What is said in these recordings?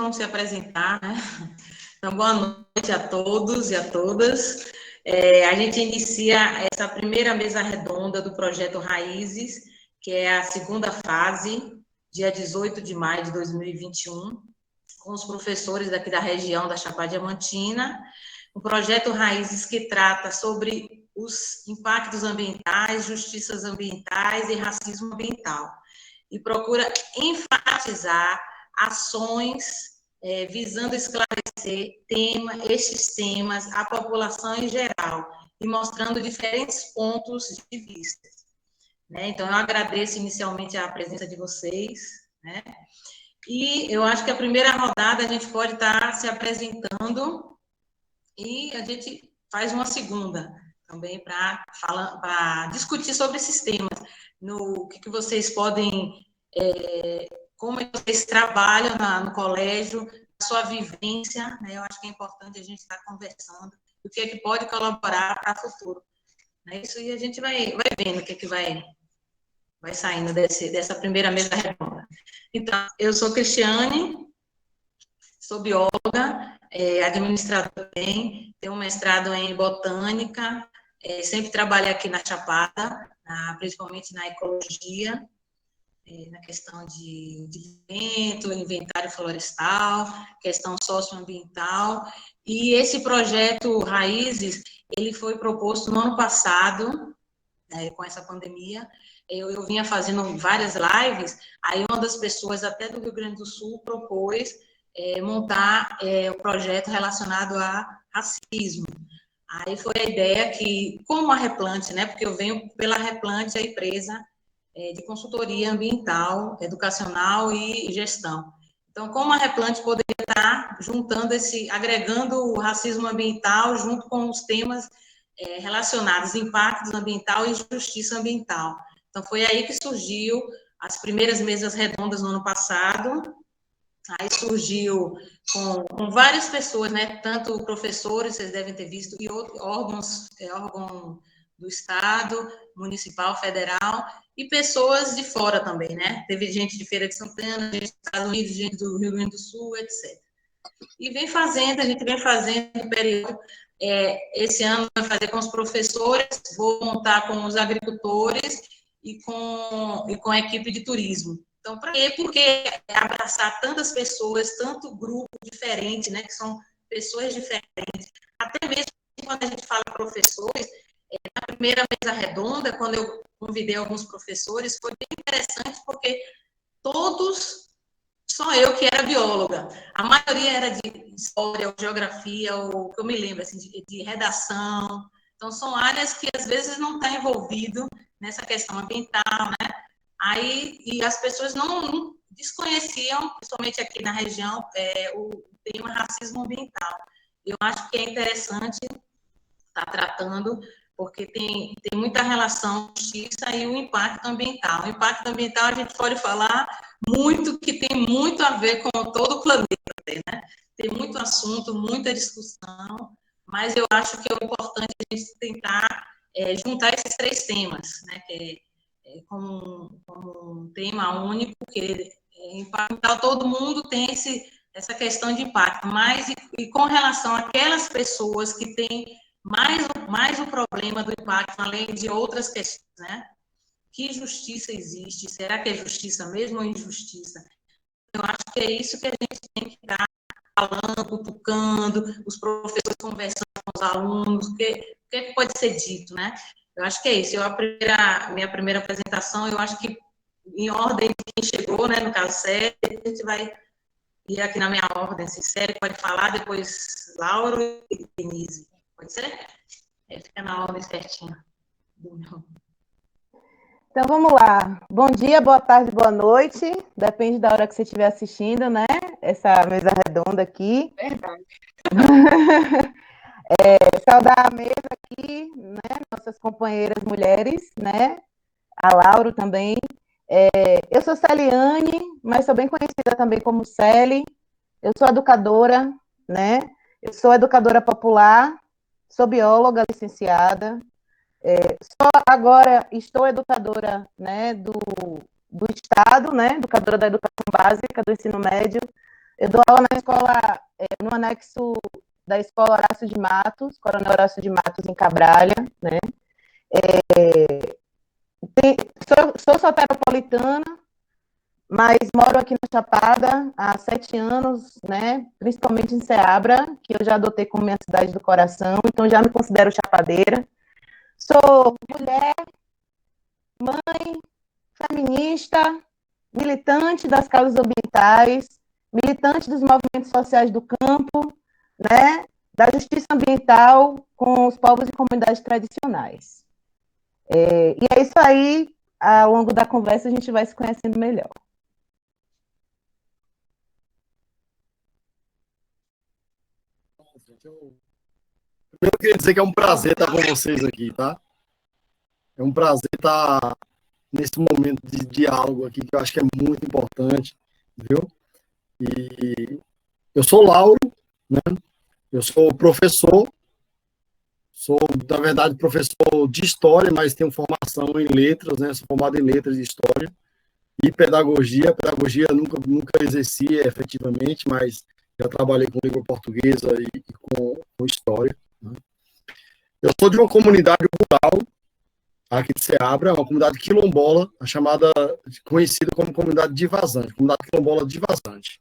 vão se apresentar, né? Então, boa noite a todos e a todas. A gente inicia essa primeira mesa redonda do projeto Raízes, que é a segunda fase, dia 18 de maio de 2021, com os professores daqui da região da Chapada Diamantina. O projeto Raízes que trata sobre os impactos ambientais, justiças ambientais e racismo ambiental. E procura enfatizar ações visando esclarecer estes temas à população em geral e mostrando diferentes pontos de vista. Né? Então, eu agradeço inicialmente a presença de vocês, né? E eu acho que a primeira rodada a gente pode estar se apresentando e a gente faz uma segunda também para discutir sobre esses temas, no que vocês podem, como é que vocês trabalham no colégio, a sua vivência, né? Eu acho que é importante a gente estar conversando, o que é que pode colaborar para o futuro. Né? Isso aí a gente vai vendo o que é que vai saindo dessa primeira mesa redonda. Então, eu sou Cristiane, sou bióloga, administradora também, tenho um mestrado em botânica, sempre trabalhei aqui na Chapada, principalmente na ecologia, na questão de vento, inventário florestal, questão socioambiental, e esse projeto Raízes, ele foi proposto no ano passado, com essa pandemia. Eu vinha fazendo várias lives, aí uma das pessoas até do Rio Grande do Sul propôs montar o projeto relacionado a racismo. Aí foi a ideia que, como a Replante, né, porque eu venho pela Replante, a empresa de consultoria ambiental, educacional e gestão. Então, como a Replante poderia estar juntando agregando o racismo ambiental junto com os temas relacionados impactos ambiental e justiça ambiental. Então, foi aí que surgiu as primeiras mesas redondas no ano passado. Aí surgiu com várias pessoas, né? Tanto professores, vocês devem ter visto, e outros órgãos do Estado, municipal, federal, e pessoas de fora também, né? Teve gente de Feira de Santana, gente dos Estados Unidos, gente do Rio Grande do Sul, etc. E a gente vem fazendo período. Esse ano vai fazer com os professores, vou montar com os agricultores e com a equipe de turismo. Então, para quê? Porque abraçar tantas pessoas, tanto grupo diferente, né, que são pessoas diferentes, até mesmo quando a gente fala professores, na primeira mesa redonda, quando eu convidei alguns professores, foi bem interessante, porque todos, só eu que era bióloga, a maioria era de história, ou geografia, ou que eu me lembro, assim, de redação. Então, são áreas que às vezes não está envolvido nessa questão ambiental, né? Aí, e as pessoas não desconheciam, principalmente aqui na região, o tema racismo ambiental. Eu acho que é interessante estar tratando, porque tem muita relação com a justiça e o impacto ambiental. O impacto ambiental a gente pode falar muito, que tem muito a ver com todo o planeta, né? Tem muito assunto, muita discussão, mas eu acho que é importante a gente tentar juntar esses três temas, né? Que como um tema único, que impactar todo mundo tem essa questão de impacto, mas e com relação àquelas pessoas que têm mais o problema do impacto, além de outras questões, né? Que justiça existe? Será que é justiça mesmo ou injustiça? Eu acho que é isso que a gente tem que estar falando, cutucando, os professores conversando com os alunos, o que pode ser dito, né? Eu acho que é isso. Minha primeira apresentação, eu acho que em ordem de quem chegou, né, no caso, Célia, a gente vai ir aqui na minha ordem, assim, Célia pode falar, depois Lauro e Denise. Pode ser? Fica na ordem certinha. Então, vamos lá. Bom dia, boa tarde, boa noite. Depende da hora que você estiver assistindo, né? Essa mesa redonda aqui. Verdade. Saudar a mesa aqui, né? Nossas companheiras mulheres, né? A Lauro também. Eu sou Celiane, mas sou bem conhecida também como Celi. Eu sou educadora, né? Eu sou educadora popular, sou bióloga licenciada. Só agora estou educadora, né, do Estado, né? Educadora da educação básica, do ensino médio. Eu dou aula na escola, no anexo da Escola Horácio de Matos, Coronel Horácio de Matos, em Cabralha, né? Sou soteropolitana, mas moro aqui na Chapada há 7 anos, né? Principalmente em Ceabra, que eu já adotei como minha cidade do coração, então já me considero chapadeira. Sou mulher, mãe, feminista, militante das causas ambientais, militante dos movimentos sociais do campo, né? Da justiça ambiental com os povos e comunidades tradicionais. E é isso aí, ao longo da conversa a gente vai se conhecendo melhor. Eu queria dizer que é um prazer estar com vocês aqui, tá? É um prazer estar nesse momento de diálogo aqui, que eu acho que é muito importante, viu? E eu sou Lauro, né? Eu sou professor, sou, na verdade, professor de história, mas tenho formação em letras, né? Sou formado em letras de história e pedagogia. Pedagogia nunca exerci efetivamente, mas já trabalhei com língua portuguesa e com história, né? Eu sou de uma comunidade rural aqui de Ceabra, uma comunidade quilombola, conhecida como comunidade de Vazante, comunidade quilombola de Vazante.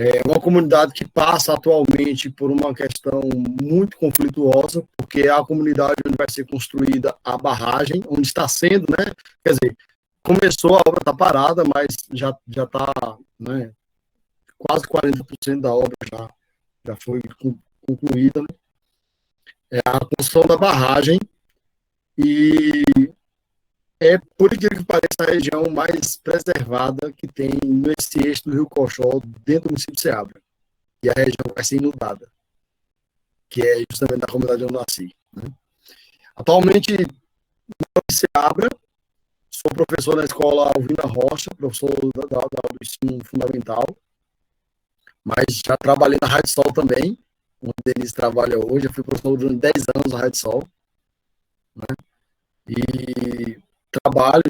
É uma comunidade que passa atualmente por uma questão muito conflituosa, porque é a comunidade onde vai ser construída a barragem, onde está sendo, né? Quer dizer, começou, a obra está parada, mas já está, né, quase 40% da obra já foi concluída, né? É a construção da barragem e por incrível que pareça, a região mais preservada que tem nesse eixo do Rio Cochó, dentro do município de Ceabra. E a região vai ser inundada, que é justamente da comunidade onde eu nasci, né? Atualmente, em Ceabra, sou professor na escola Alvina Rocha, professor do ensino fundamental, mas já trabalhei na Rádio Sol também, onde eles trabalham hoje. Eu fui professor durante 10 anos na Rádio Sol, né? E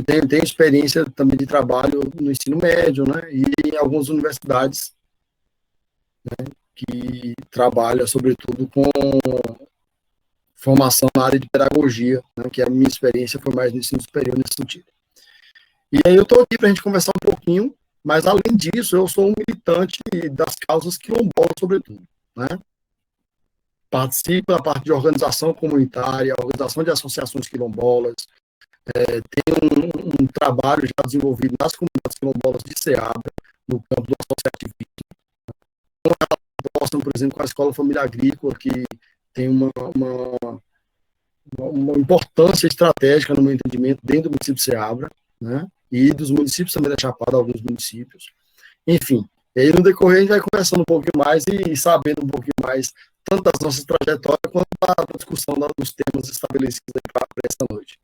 tenho experiência também de trabalho no ensino médio, né? E em algumas universidades, né, que trabalha sobretudo com formação na área de pedagogia, né, que a minha experiência foi mais no ensino superior nesse sentido. E aí eu estou aqui para a gente conversar um pouquinho, mas além disso eu sou um militante das causas quilombolas, sobretudo, né? Participo da parte de organização comunitária, organização de associações quilombolas, tem um trabalho já desenvolvido nas comunidades quilombolas de Ceabra, no campo do associativismo. Por exemplo, com a Escola Família Agrícola, que tem uma importância estratégica no meu entendimento dentro do município de Ceabra, né? E dos municípios também da Chapada, alguns municípios. Enfim, e aí no decorrer a gente vai conversando um pouquinho mais e sabendo um pouquinho mais tanto das nossas trajetórias quanto da discussão dos temas estabelecidos para esta noite.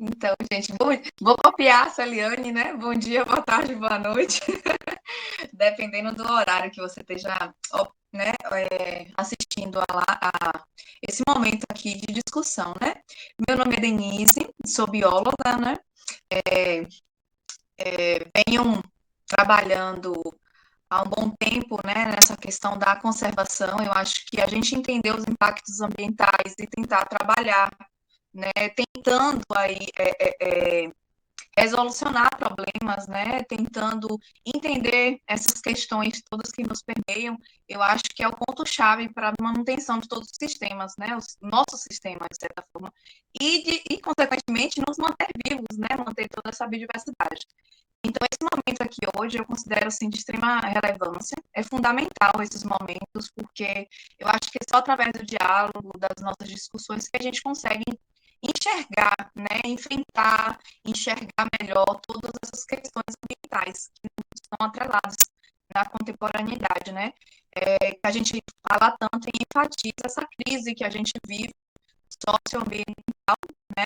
Então, gente, vou copiar a Celiane, né? Bom dia, boa tarde, boa noite. Dependendo do horário que você esteja, né, assistindo a esse momento aqui de discussão, né? Meu nome é Denise, sou bióloga, né? Venho trabalhando há um bom tempo, né, nessa questão da conservação. Eu acho que a gente entender os impactos ambientais e tentar trabalhar, né, tentando aí resolucionar problemas, né, tentando entender essas questões todas que nos permeiam, eu acho que é o ponto-chave para a manutenção de todos os sistemas, né, os nossos sistemas, de certa forma, e consequentemente, nos manter vivos, né, manter toda essa biodiversidade. Então, esse momento aqui hoje eu considero, assim, de extrema relevância, é fundamental esses momentos, porque eu acho que é só através do diálogo, das nossas discussões, que a gente consegue enxergar, né, enfrentar, enxergar melhor todas essas questões ambientais que estão atreladas na contemporaneidade, né, que a gente fala tanto e enfatiza essa crise que a gente vive, socioambiental, né,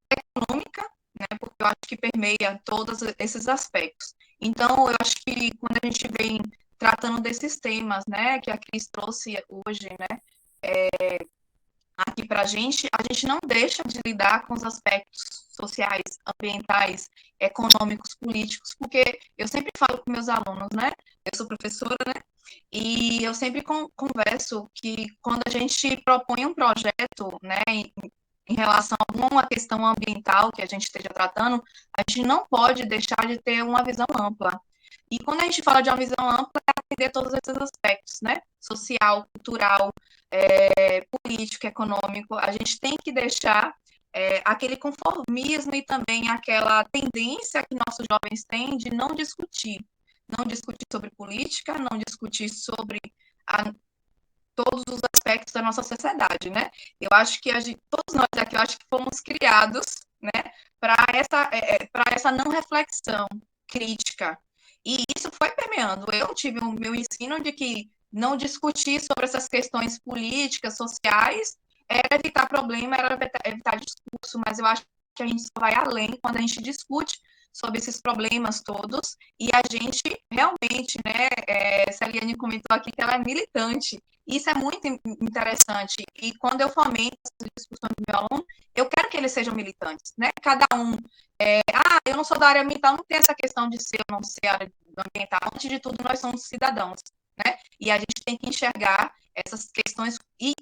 econômica, né, porque eu acho que permeia todos esses aspectos. Então, eu acho que quando a gente vem tratando desses temas, né, que a Cris trouxe hoje, né, aqui para a gente não deixa de lidar com os aspectos sociais, ambientais, econômicos, políticos, porque eu sempre falo com meus alunos, né? Eu sou professora, né? E eu sempre converso que quando a gente propõe um projeto, né, em relação a alguma questão ambiental que a gente esteja tratando, a gente não pode deixar de ter uma visão ampla. E quando a gente fala de uma visão ampla, é atender todos esses aspectos, né? Social, cultural, político, econômico. A gente tem que deixar aquele conformismo e também aquela tendência que nossos jovens têm de não discutir sobre política, não discutir sobre todos os aspectos da nossa sociedade, né? Eu acho que todos nós aqui, eu acho que fomos criados, né, para essa não reflexão crítica. E isso foi permeando. Eu tive o meu ensino de que não discutir sobre essas questões políticas, sociais, era evitar problema, era evitar discurso, mas eu acho que a gente só vai além quando a gente discute sobre esses problemas todos, e a gente realmente, né, Celiane comentou aqui que ela é militante, isso é muito interessante, e quando eu fomento essas discussões do meu aluno, eu quero que eles sejam militantes, né, cada um, eu não sou da área ambiental, não tem essa questão de ser ou não ser área ambiental, antes de tudo nós somos cidadãos, né, e a gente tem que enxergar essas questões e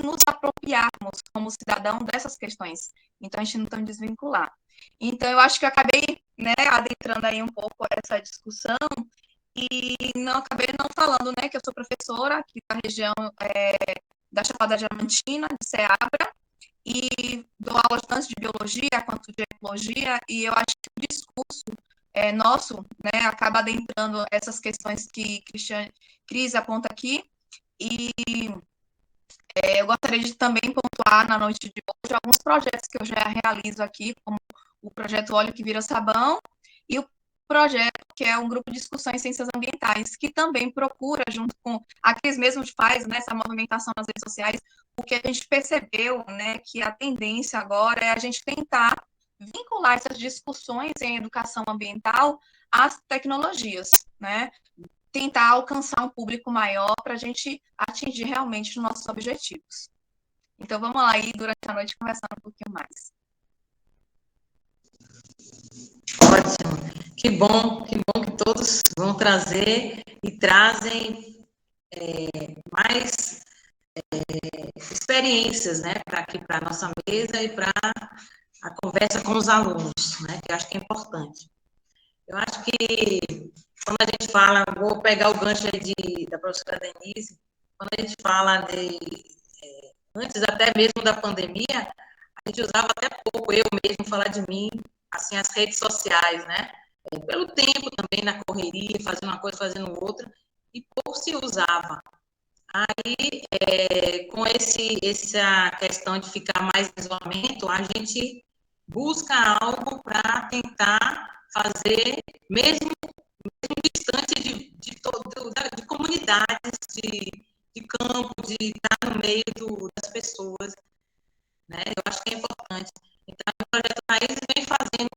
nos apropriarmos como cidadão dessas questões, então a gente não tem que desvincular. Então, eu acho que eu acabei, né, adentrando aí um pouco essa discussão e acabei não falando, né, que eu sou professora aqui da região da Chapada Diamantina, de Ceabra, e dou aulas tanto de biologia quanto de ecologia, e eu acho que o discurso nosso, né, acaba adentrando essas questões que Cris aponta aqui, e eu gostaria de também pontuar na noite de hoje alguns projetos que eu já realizo aqui, como o projeto Óleo que Vira Sabão, e o projeto que é um grupo de discussão em ciências ambientais, que também procura, junto com a Cris mesmo faz, né, essa movimentação nas redes sociais, porque a gente percebeu, né, que a tendência agora é a gente tentar vincular essas discussões em educação ambiental às tecnologias, né, tentar alcançar um público maior para a gente atingir realmente os nossos objetivos. Então, vamos lá aí, durante a noite, conversar um pouquinho mais. Ótimo. Que bom que todos vão trazer e trazem mais experiências, né, para aqui, para a nossa mesa e para a conversa com os alunos, né, que eu acho que é importante. Eu acho que quando a gente fala, vou pegar o gancho aí da professora Denise, quando a gente fala antes até mesmo da pandemia, a gente usava até pouco, eu mesmo, falar de mim, assim, as redes sociais, né? Pelo tempo também, na correria, fazendo uma coisa, fazendo outra, e pouco se usava. Aí, com essa questão de ficar mais em isolamento, a gente busca algo para tentar fazer, mesmo distante de comunidades, de campo, de estar no meio das pessoas, né? Eu acho que é importante. Então, o Projeto Raízes vem fazendo,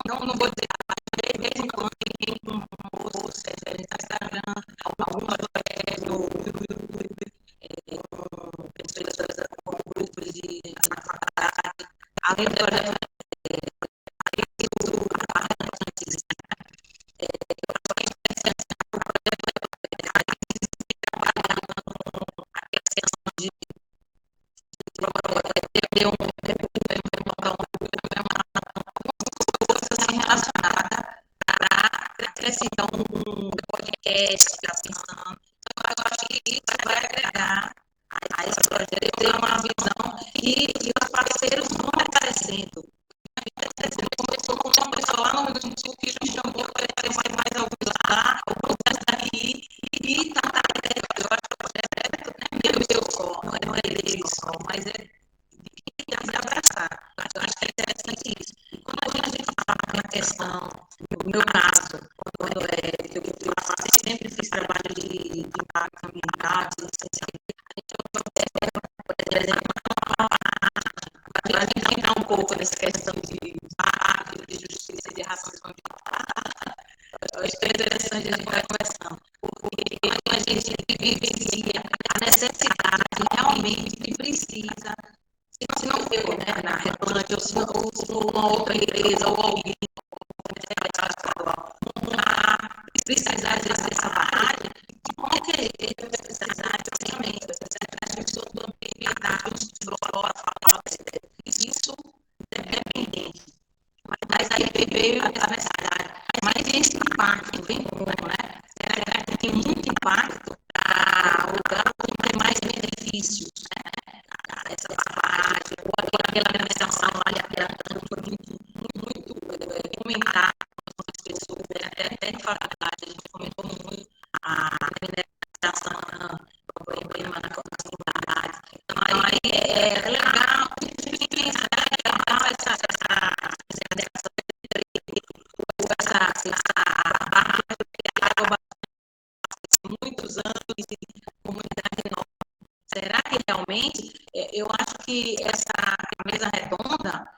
não vou dizer, mas de vez em quando tem um post, a gente está Instagram, alguns projetos no YouTube, com pessoas, com grupos de faculdade, além do projeto acrescentar um podcast, pensando. Então, eu acho que isso vai agregar a esse projeto, ter uma visão e os parceiros vão aparecendo. Começou com uma pessoa lá no YouTube que me chamou, apareceu mais alguns lá, alguns daí, e tá, eu acho que o projeto não é meu só, não é dele só, mas é de abraçar. Eu acho que é interessante isso. E quando a gente fala na questão, no meu caso, quando eu faço, sempre fiz trabalho de impacto ambiental, de licenciamento, por exemplo, a gente entrar um pouco nessa questão de impacto, de justiça, de racismo ambiental. Eu acho que é interessante a gente estar conversando, porque a gente vivencia a necessidade realmente que precisa ou se for uma outra empresa, ou alguém precisar dessa barragem, de qualquer jeito vai precisar de orçamento, vai precisar de pessoas do ambiental, de fora, isso é dependente. Mas aí veio a necessidade. Mas esse impacto vem como, né? Será que tem muito impacto para o lugar onde tem mais benefícios, né? Essa barragem, ou aquela manifestação lá de Piratã, foi muito comentada com as pessoas, né? Até em faculdade, a gente comentou muito a mineração, o problema da comunidade. Então, aí é legal, é legal essa muitos anos de comunidade nova. Será que realmente, eu acho que essa mesa redonda,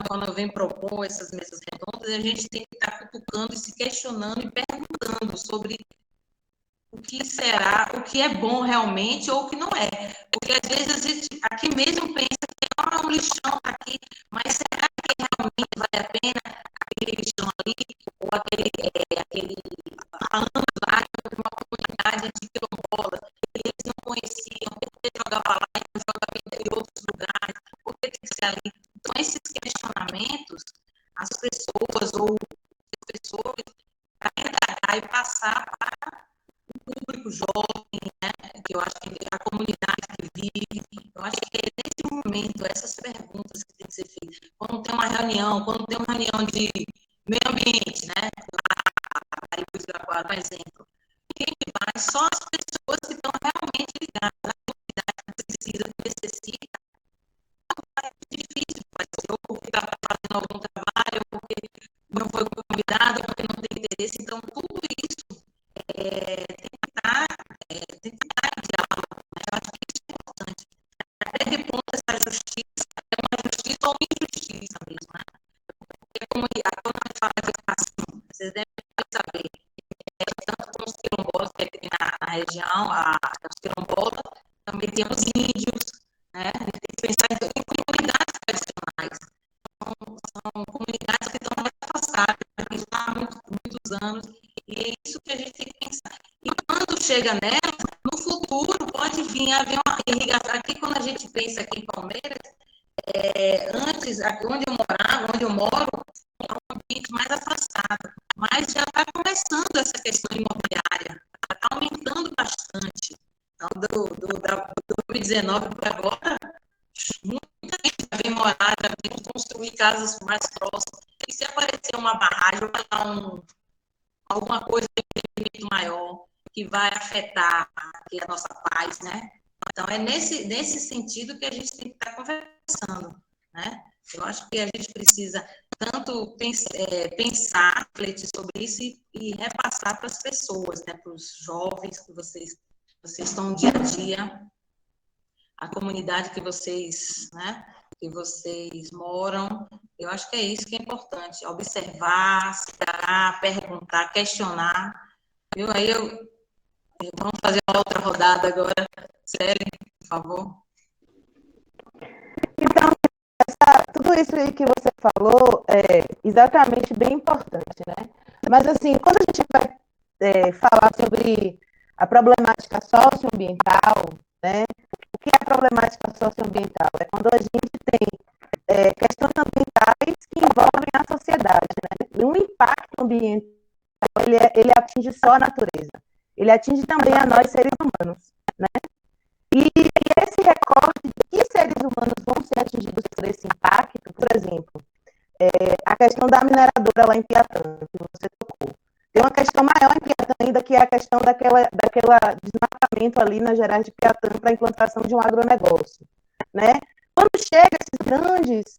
quando eu venho propor essas mesas redondas, a gente tem que estar cutucando e se questionando e perguntando sobre o que será, o que é bom realmente ou o que não é. Porque às vezes a gente aqui mesmo pensa que é um lixão aqui, mas será que realmente vale a pena aquele lixão ali, ou aquele falando lá de uma comunidade de quilombolas, que eles não conheciam, porque jogava lá e não jogava em outros lugares, por que tem que ser ali? Então, esses questionamentos, as pessoas ou os professores, para indagar e passar para o público jovem, né? Que eu acho que a comunidade que vive, eu acho que é nesse momento, essas perguntas que tem que ser feitas. Quando tem uma reunião de meio ambiente, né? Aí, por exemplo, quem vai? Só as pessoas que estão realmente ligadas à comunidade que precisa, que necessita. É difícil fazer, ou porque está fazendo algum trabalho, ou porque não foi convidado, ou porque não tem interesse. Então, tudo isso tem que estar em diálogo, né? Eu acho que isso é importante. Até que ponto essa justiça é uma justiça ou uma injustiça mesmo, né? Porque como quando a gente fala de educação, vocês devem saber, tanto com os quilombolas que tem na região, os quilombolas, também tem os índios, né? A gente tem que pensar em comunidades tradicionais. São comunidades que estão mais afastadas, que estão há muitos anos, e é isso que a gente tem que pensar. E quando chega nela, no futuro pode vir haver uma irrigação. Aqui, quando a gente pensa aqui em Palmeiras, antes, onde eu morava, onde eu moro, é um ambiente mais afastado, mas já está começando essa questão imobiliária, está aumentando bastante. Então, do 2019 para agora, muita gente já vem morar, já vem construir casas mais próximas. E se aparecer uma barragem, alguma coisa de efeito maior, que vai afetar aqui a nossa paz, né? Então, é nesse sentido que a gente tem que estar conversando, né? Eu acho que a gente precisa tanto pensar, refletir sobre isso e repassar para as pessoas, né? Para os jovens que vocês estão dia a dia, a comunidade que vocês, né? Que vocês moram. Eu acho que é isso que é importante, observar, perguntar, questionar. Viu? Aí vamos fazer uma outra rodada agora. Célia, por favor. Então, tudo isso aí que você falou é exatamente bem importante, né? Mas, assim, quando a gente vai falar sobre a problemática socioambiental, né? O que é a problemática socioambiental? É quando a gente tem questões ambientais que envolvem a sociedade, né? E um impacto ambiental, ele atinge só a natureza. Ele atinge também a nós, seres humanos, né? E esse recorte de que seres humanos vão ser atingidos por esse impacto, por exemplo, a questão da mineradora lá em Piatã, que você tocou. Tem uma questão maior em Piatã ainda, que é a questão daquela desmatamento ali nas Gerais de Piatã para a implantação de um agronegócio, né? Quando chega esses grandes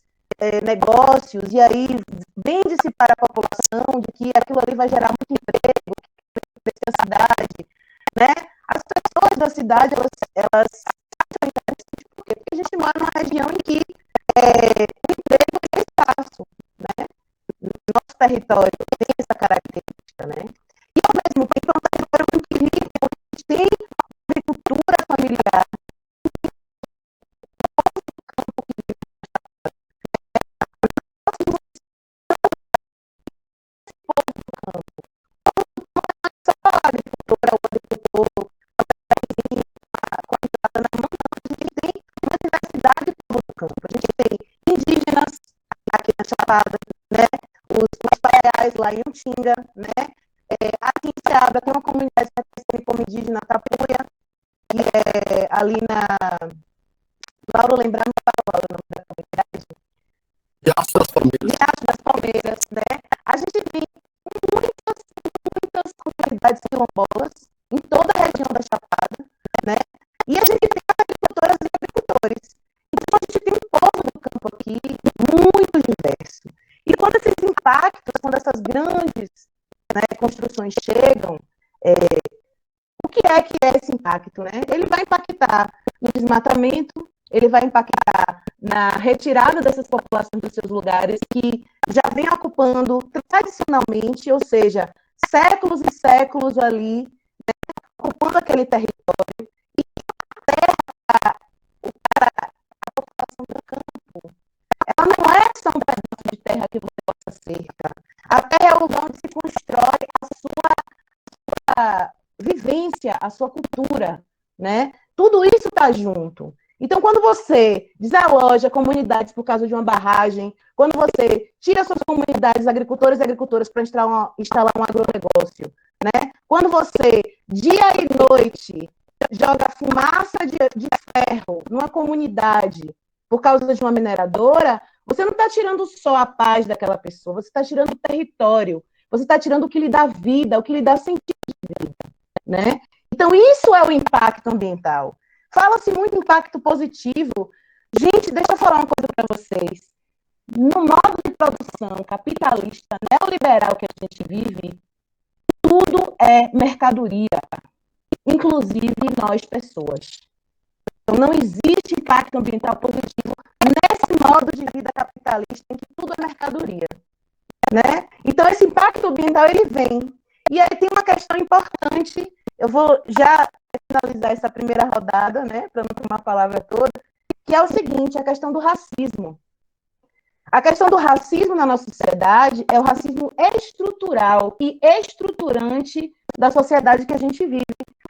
negócios, e aí vende-se para a população de que aquilo ali vai gerar muito emprego, que vai crescer a cidade, né? As pessoas da cidade, elas acham interessante, porque a gente mora numa região em que o emprego é escasso, né? Nosso território tem essa característica, né? E, ao mesmo tempo, é um território muito rico, porque a gente tem agricultura familiar, na Chapada, né? Os Paiais lá em Utinga, né? Aqui em Ceabra tem uma comunidade que como indígena Tapuia, que é ali na... Laura, lembrar, não fala o nome da comunidade. Riacho das Palmeiras. Riacho das Palmeiras, né? A gente tem muitas comunidades quilombolas em toda a região da Chapada, né? E a gente tem agricultoras e agricultores. Então, a gente tem um povo do campo aqui muito diverso. E quando esses impactos, quando essas grandes, né, construções chegam, o que é esse impacto, né? Ele vai impactar no desmatamento, ele vai impactar na retirada dessas populações dos seus lugares que já vem ocupando tradicionalmente, ou seja, séculos e séculos ali, né, ocupando aquele território, e a população do campo, ela não é só um pedaço de terra que você possa cerca. A terra é o lugar onde se constrói a sua vivência, a sua cultura, né? Tudo isso está junto. Então, quando você desaloja comunidades por causa de uma barragem, quando você tira suas comunidades, agricultores e agricultoras, para instalar um agronegócio, né? Quando você, dia e noite, joga fumaça de ferro numa comunidade por causa de uma mineradora, você não está tirando só a paz daquela pessoa, você está tirando o território, você está tirando o que lhe dá vida, o que lhe dá sentido de vida, né? Então, isso é o impacto ambiental. Fala-se muito em impacto positivo. Gente, deixa eu falar uma coisa para vocês. No modo de produção capitalista, neoliberal que a gente vive, tudo é mercadoria, inclusive nós, pessoas. Então, não existe impacto ambiental positivo nesse modo de vida capitalista em que tudo é mercadoria, né? Então, esse impacto ambiental, ele vem. E aí tem uma questão importante, eu vou já finalizar essa primeira rodada, né, para não tomar a palavra toda, que é o seguinte, a questão do racismo. A questão do racismo na nossa sociedade é o racismo estrutural e estruturante da sociedade que a gente vive.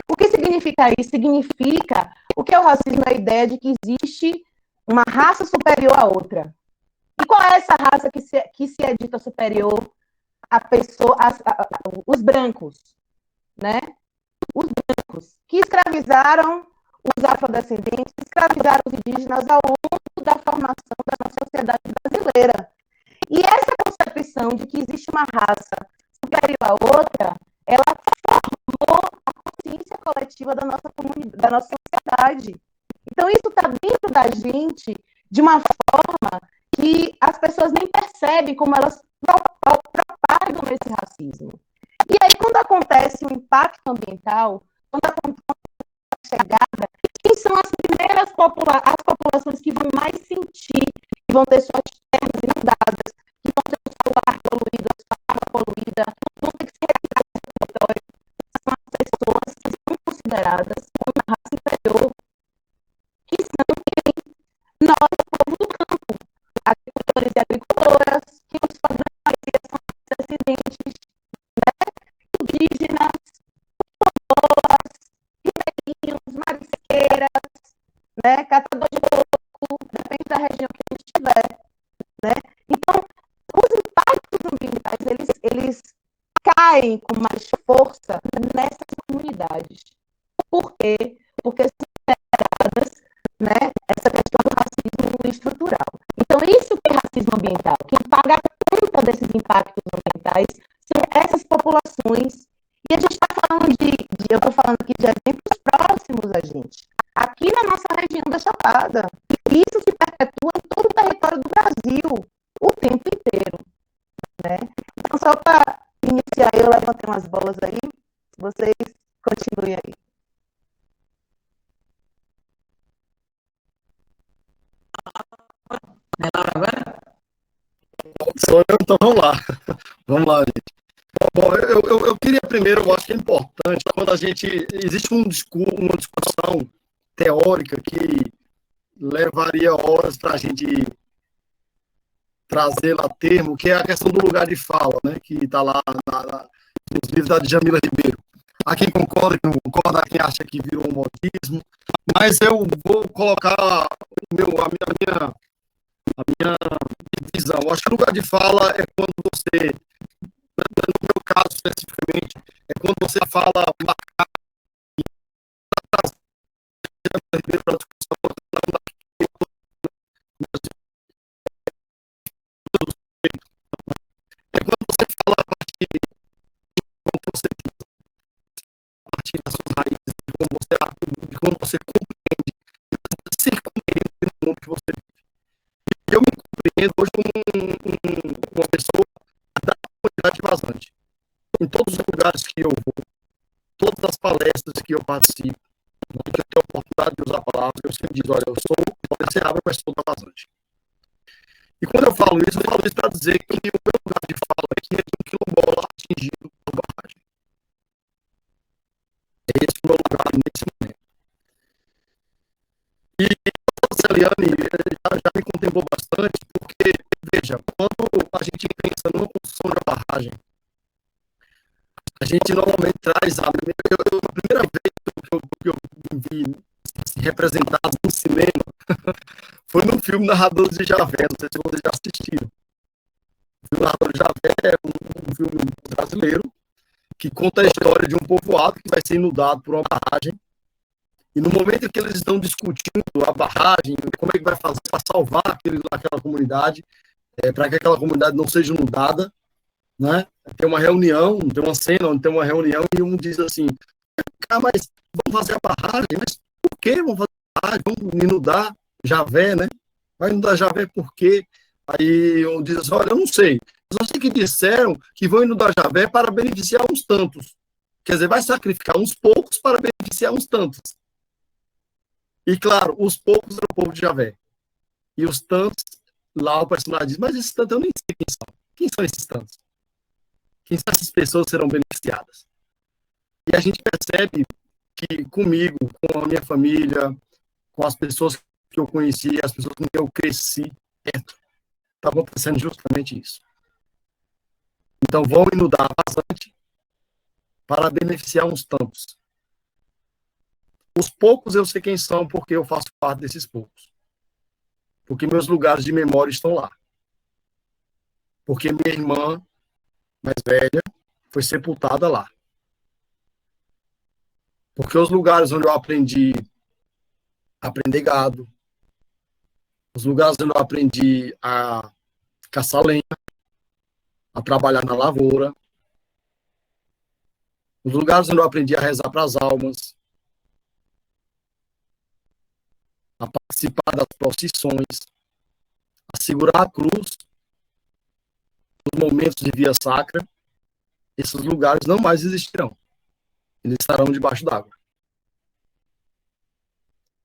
O que significa isso? Significa o que é o racismo? É a ideia de que existe uma raça superior à outra. E qual é essa raça que se é dita superior à pessoa, os brancos, né? Os brancos, que escravizaram os afrodescendentes, escravizaram os indígenas ao longo da formação da nossa sociedade brasileira. E essa concepção de que existe uma raça superior à outra, ela formou a consciência coletiva da nossa comunidade, da nossa sociedade. Então, isso está dentro da gente de uma forma que as pessoas nem percebem como elas propagam esse racismo. E aí, quando acontece um impacto ambiental, quando acontece a chegada, quem são as primeiras as populações que vão mais sentir, que vão ter suas terras inundadas, que vão ter o seu ar poluído, a sua água poluída, vão ter que se retirar do território, são as pessoas que são consideradas como uma raça inferior, que são quem? Nós, o povo do campo, agricultores e agricultoras, que os sua grande maioria são descendentes, indígenas, quilombolas, ribeirinhos, marisqueiras, né, catador de coco, depende da região que a gente estiver, né? Então, os impactos ambientais, eles caem com mais força nessas comunidades. Por quê? Porque são geradas, né, essa questão do racismo estrutural. Então, isso que é racismo ambiental. Quem paga a conta desses impactos ambientais são essas populações. E a gente está falando eu estou falando aqui de eventos próximos a gente, aqui na nossa região da Chapada. E isso se perpetua em todo o território do Brasil, o tempo inteiro, né? Então, só para iniciar, eu levantei umas bolas aí, vocês continuem aí. É Laura agora? Sou eu, então vamos lá. Vamos lá, gente. Bom, eu queria primeiro, eu acho que é importante, quando a gente... Existe uma discussão teórica que levaria horas para a gente trazer lá termo, que é a questão do lugar de fala, né? Que está lá nos livros da Djamila Ribeiro. Há quem concorda, quem não concorda, há quem acha que virou um modismo, mas eu vou colocar a minha visão. Acho que o lugar de fala é quando você, no meu caso especificamente, é quando você fala marcar é quando você fala a partir das suas raízes, de como você compreende, se compreende no mundo que você vive. E eu me compreendo hoje como uma pessoa da comunidade vazante. Em todos os lugares que eu vou, todas as palestras que eu participo, onde eu tenho a oportunidade de usar palavras, eu sempre digo, olha, eu sou, pode ser água, mas sou da vazante. E quando eu falo isso para dizer que o meu lugar de fala é que é um quilombola atingido por barragem. É esse o meu lugar nesse momento. E a Celiane já me contemplou bastante, porque, veja, quando a gente pensa numa construção de uma barragem, a gente normalmente traz a primeira vez que eu me vi representado no cinema foi no filme Narradores de Javé, não sei se vocês já assistiram. O filme Narradores de Javé é um filme brasileiro que conta a história de um povoado que vai ser inundado por uma barragem. E no momento em que eles estão discutindo a barragem, como é que vai fazer para salvar aquela comunidade, para que aquela comunidade não seja inundada, né? Tem uma reunião, tem uma cena onde tem uma reunião e um diz assim, mas vamos fazer a barragem? Mas por que vamos fazer a barragem? Vamos inundar Javé, né? Vai inundar Javé por quê? Aí um diz assim, olha, eu não sei. Só sei que disseram que vão inundar Javé para beneficiar uns tantos. Quer dizer, vai sacrificar uns poucos para beneficiar uns tantos. E claro, os poucos eram o povo de Javé. E os tantos, lá o personagem diz, mas esses tantos eu nem sei quem são. Quem são esses tantos? Quem são essas pessoas que serão beneficiadas? E a gente percebe que comigo, com a minha família, com as pessoas que eu conheci, as pessoas com quem eu cresci perto, está acontecendo justamente isso. Então vão inundar bastante para beneficiar uns tantos. Os poucos eu sei quem são porque eu faço parte desses poucos. Porque meus lugares de memória estão lá. Porque minha irmã mais velha foi sepultada lá. Porque os lugares onde eu aprendi a aprender gado, os lugares onde eu aprendi a caçar lenha, a trabalhar na lavoura, os lugares onde eu aprendi a rezar para as almas, a participar das procissões, a segurar a cruz nos momentos de via sacra, esses lugares não mais existirão. Eles estarão debaixo d'água.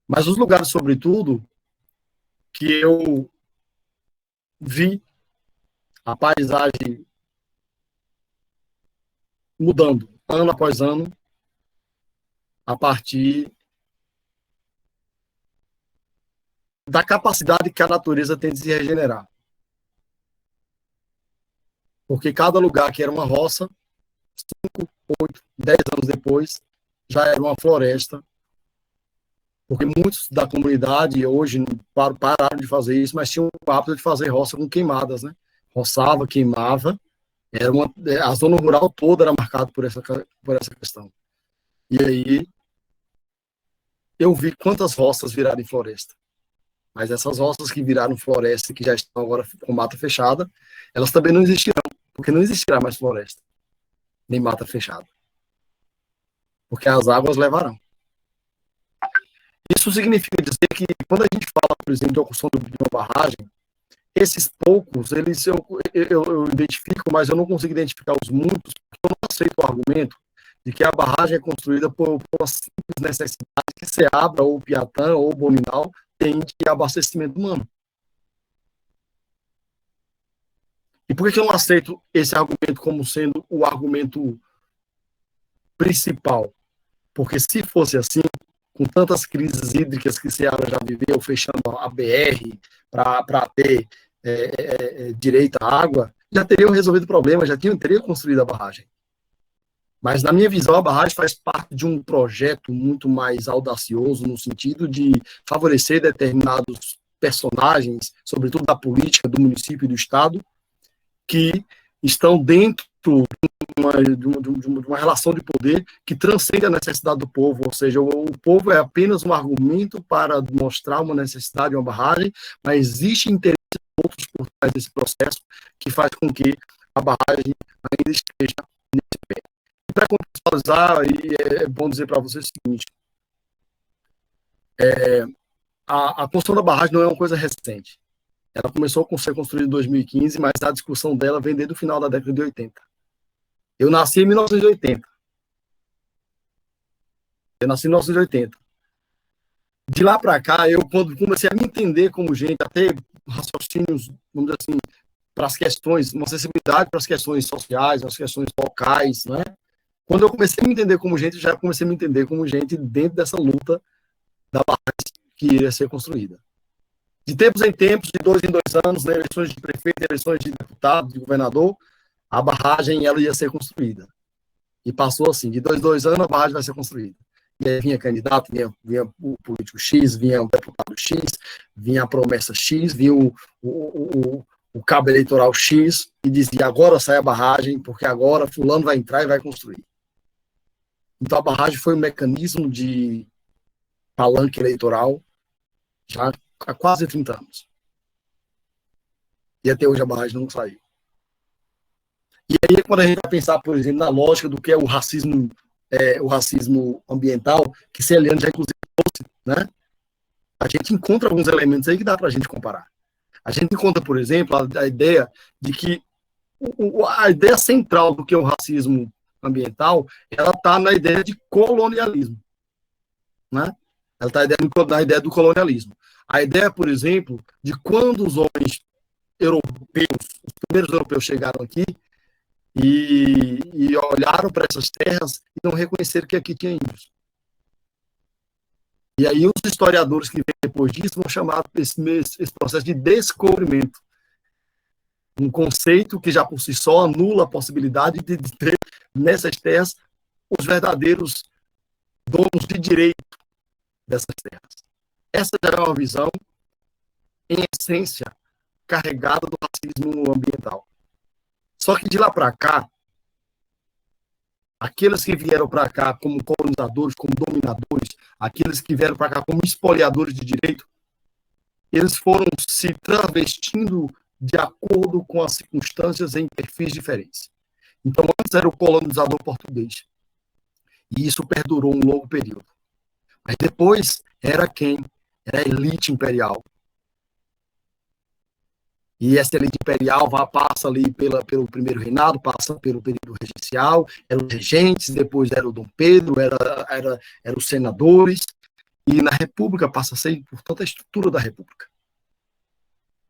Mas os lugares, sobretudo, que eu vi a paisagem mudando, ano após ano, a partir da capacidade que a natureza tem de se regenerar. Porque cada lugar que era uma roça, 5, 8, 10 anos depois, já era uma floresta. Porque muitos da comunidade hoje pararam de fazer isso, mas tinham o hábito de fazer roça com queimadas, né? Roçava, queimava. A zona rural toda era marcada por essa questão. E aí, eu vi quantas roças viraram em floresta. Mas essas roças que viraram floresta, que já estão agora com mata fechada, elas também não existirão, porque não existirá mais floresta, nem mata fechada. Porque as águas levarão. Isso significa dizer que, quando a gente fala, por exemplo, de construção de uma barragem, esses poucos, eles eu identifico, mas eu não consigo identificar os muitos, porque eu não aceito o argumento de que a barragem é construída por uma simples necessidade que Ceabra, ou Piatã, ou Boninal tem de abastecimento humano. E por que eu não aceito esse argumento como sendo o argumento principal? Porque se fosse assim, com tantas crises hídricas que Ceará já viveu, fechando a BR para ter direito à água, já teriam resolvido o problema, já teriam construído a barragem. Mas, na minha visão, a barragem faz parte de um projeto muito mais audacioso, no sentido de favorecer determinados personagens, sobretudo da política do município e do estado, que estão dentro de uma relação de poder que transcende a necessidade do povo, ou seja, o povo é apenas um argumento para mostrar uma necessidade de uma barragem, mas existe interesses outros por trás desse processo que faz com que a barragem ainda esteja nesse pé. E para contextualizar, é bom dizer para vocês o seguinte, a construção da barragem não é uma coisa recente. Ela começou a ser construída em 2015, mas a discussão dela vem desde o final da década de 80. Eu nasci em 1980. De lá para cá, eu quando comecei a me entender como gente, a ter raciocínios, vamos dizer assim, para as questões, uma sensibilidade para as questões sociais, as questões locais, né? Quando eu comecei a me entender como gente, já comecei a me entender como gente dentro dessa luta da barragem que iria ser construída. De tempos em tempos, de 2 em 2 anos, né, eleições de prefeito, eleições de deputado, de governador, a barragem ela ia ser construída. E passou assim, de 2 em 2 anos a barragem vai ser construída. E aí vinha candidato, vinha o político X, vinha o deputado X, vinha a promessa X, vinha o cabo eleitoral X, e dizia, agora sai a barragem, porque agora fulano vai entrar e vai construir. Então a barragem foi um mecanismo de palanque eleitoral já há quase 30 anos. E até hoje a barragem não saiu. E aí, quando a gente vai pensar, por exemplo, na lógica do que é o racismo ambiental, que Celiane já inclusive trouxe, né? A gente encontra alguns elementos aí que dá para a gente comparar. A gente encontra, por exemplo, a ideia de que a ideia central do que é o racismo ambiental, ela está na ideia de colonialismo, né? Ela está na ideia do colonialismo. A ideia, por exemplo, de quando os homens europeus, os primeiros europeus chegaram aqui e olharam para essas terras e não reconheceram que aqui tinha índios. E aí os historiadores que vêm depois disso vão chamar esse processo de descobrimento. Um conceito que já por si só anula a possibilidade de ter nessas terras os verdadeiros donos de direito dessas terras. Essa já é uma visão, em essência, carregada do racismo ambiental. Só que de lá para cá, aqueles que vieram para cá como colonizadores, como dominadores, aqueles que vieram para cá como espoliadores de direito, eles foram se travestindo de acordo com as circunstâncias em perfis diferentes. Então, antes era o colonizador português. E isso perdurou um longo período. Mas depois era quem? Era a elite imperial. E essa elite imperial passa ali pelo primeiro reinado, passa pelo período regencial, eram os regentes, depois era o Dom Pedro, eram os senadores, e na República passa a ser, portanto, a estrutura da República.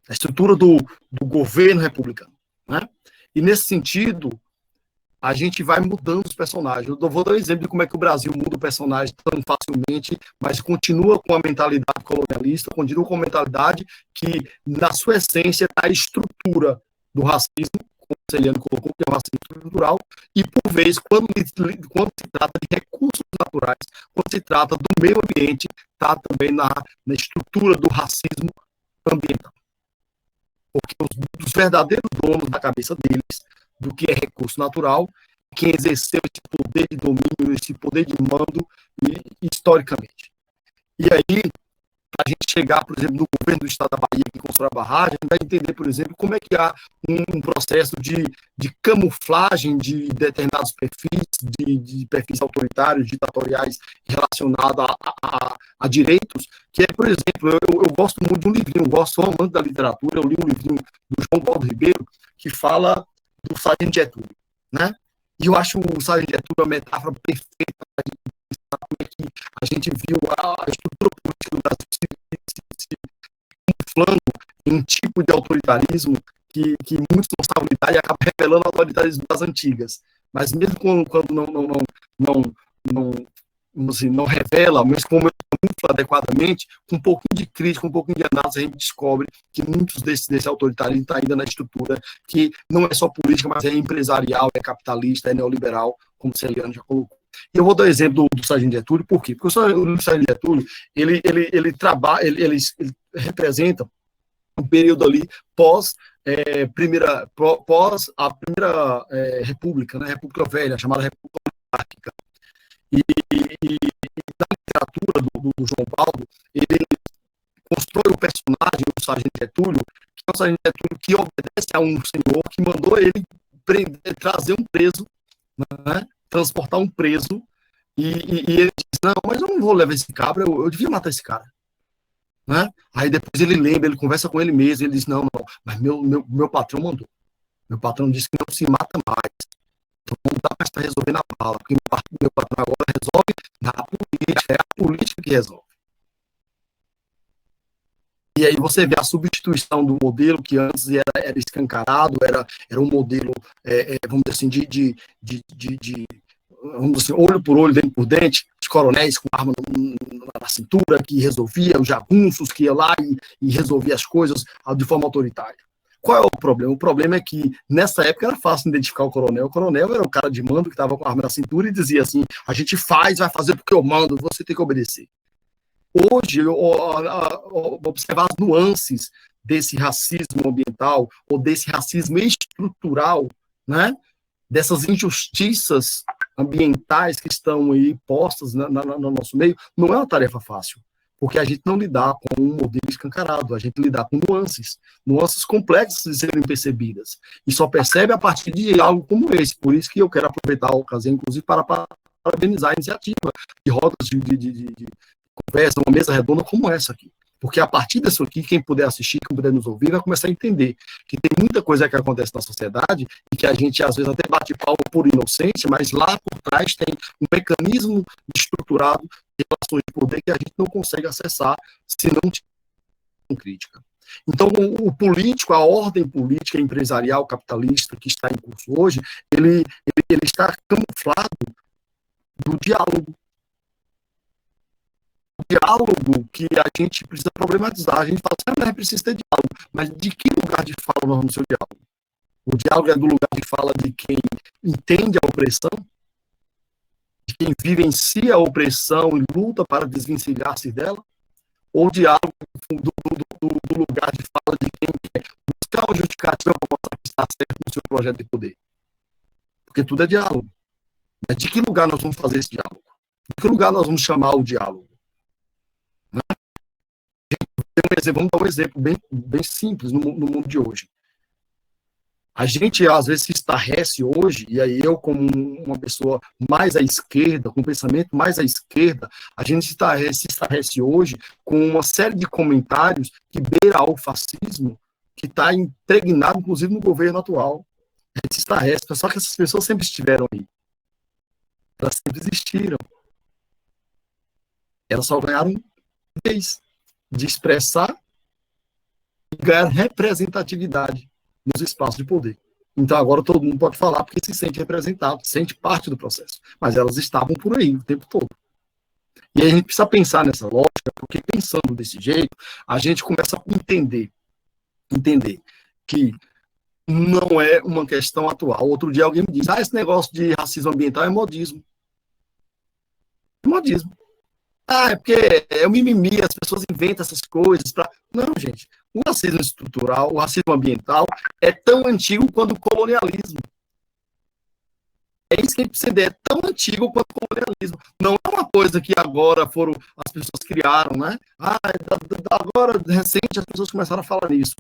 A estrutura do governo republicano, né? E nesse sentido, a gente vai mudando os personagens. Eu vou dar um exemplo de como é que o Brasil muda o personagem tão facilmente, mas continua com a mentalidade colonialista, continua com a mentalidade que, na sua essência, está a estrutura do racismo, como o Celiane colocou, que é o racismo estrutural, e, por vezes, quando se trata de recursos naturais, quando se trata do meio ambiente, está também na estrutura do racismo ambiental. Porque os verdadeiros donos da cabeça deles do que é recurso natural, quem exerceu esse poder de domínio, esse poder de mando, historicamente. E aí, para a gente chegar, por exemplo, no governo do estado da Bahia, que constrói a barragem, vai entender, por exemplo, como é que há um processo de camuflagem de determinados perfis, de perfis autoritários, ditatoriais, relacionados a direitos, que é, por exemplo, eu gosto muito de um livrinho, sou amante da literatura, eu li um livrinho do João Paulo Ribeiro, que fala do Sargento Getúlio, né? E eu acho o Sargento Getúlio uma metáfora perfeita para como é que a gente viu a estrutura política do Brasil se camuflando em um tipo de autoritarismo que muito responsabilidade acaba revelando o autoritarismo das antigas. Mas mesmo quando não revela, mas como camufla adequadamente, com um pouquinho de crítica, um pouquinho de análise, a gente descobre que muitos desse autoritarismo está ainda na estrutura, que não é só política, mas é empresarial, é capitalista, é neoliberal, como o Celiane já colocou. E eu vou dar o exemplo do Sargento Getúlio, por quê? Porque o Sargento Getúlio, ele representa um período ali pós a primeira república, né, República Velha, chamada República Monárquica. E na literatura do João Baldo, ele constrói o personagem do Sargento Getúlio, que é um Sargento Getúlio que obedece a um senhor que mandou ele trazer um preso, né, transportar um preso, e ele diz, não, mas eu não vou levar esse cabra, eu devia matar esse cara. Né? Aí depois ele lembra, ele conversa com ele mesmo, ele diz, não, mas meu patrão mandou. Meu patrão disse que não se mata mais. Então não dá mais para resolver na bala, porque meu patrão agora resolve na política, é a política que resolve. E aí você vê a substituição do modelo que antes era escancarado, era um modelo, vamos dizer assim, vamos dizer assim, olho por olho, dente por dente, os coronéis com arma na cintura, que resolvia, os jagunços que ia lá e resolvia as coisas de forma autoritária. Qual é o problema? O problema é que, nessa época, era fácil identificar o coronel. O coronel era o cara de mando que estava com a arma na cintura e dizia assim, a gente vai fazer porque eu mando, você tem que obedecer. Hoje, observar as nuances desse racismo ambiental ou desse racismo estrutural, né? Dessas injustiças ambientais que estão aí postas no nosso meio, não é uma tarefa fácil, porque a gente não lidar com um modelo escancarado, a gente lidar com nuances complexas de serem percebidas, e só percebe a partir de algo como esse. Por isso que eu quero aproveitar a ocasião, inclusive, para parabenizar a iniciativa de rodas de conversa, uma mesa redonda como essa aqui. Porque a partir disso aqui, quem puder assistir, quem puder nos ouvir, vai começar a entender que tem muita coisa que acontece na sociedade e que a gente, às vezes, até bate palma por inocência, mas lá por trás tem um mecanismo estruturado de relações de poder que a gente não consegue acessar se não tiver crítica. Então, o político, a ordem política empresarial capitalista que está em curso hoje, ele está camuflado do diálogo. Diálogo que a gente precisa problematizar. A gente fala assim, mas precisa ter diálogo. Mas de que lugar de fala nós vamos ter o diálogo? O diálogo é do lugar de fala de quem entende a opressão, de quem vivencia a opressão e luta para desvencilhar-se dela? Ou o diálogo do lugar de fala de quem quer buscar uma justificativa para mostrar que está certo no seu projeto de poder? Porque tudo é diálogo. Mas de que lugar nós vamos fazer esse diálogo? De que lugar nós vamos chamar o diálogo? Vamos dar um exemplo bem simples no mundo de hoje. A gente, às vezes, se estarrece hoje, e aí eu, como uma pessoa mais à esquerda, com um pensamento mais à esquerda, a gente se estarrece hoje com uma série de comentários que beira ao fascismo, que está impregnado, inclusive, no governo atual. A gente se estarrece, só que essas pessoas sempre estiveram aí. Elas sempre existiram. Elas só ganharam vez de expressar e ganhar representatividade nos espaços de poder. Então agora todo mundo pode falar porque se sente representado, se sente parte do processo. Mas elas estavam por aí o tempo todo. E aí a gente precisa pensar nessa lógica, porque pensando desse jeito, a gente começa a entender que não é uma questão atual. Outro dia alguém me diz, esse negócio de racismo ambiental é modismo. É modismo. É porque é o mimimi, as pessoas inventam essas coisas. Não, gente. O racismo estrutural, o racismo ambiental é tão antigo quanto o colonialismo. É isso que a gente precisa entender, é tão antigo quanto o colonialismo. Não é uma coisa que agora as pessoas criaram, né? Agora, recente, as pessoas começaram a falar nisso.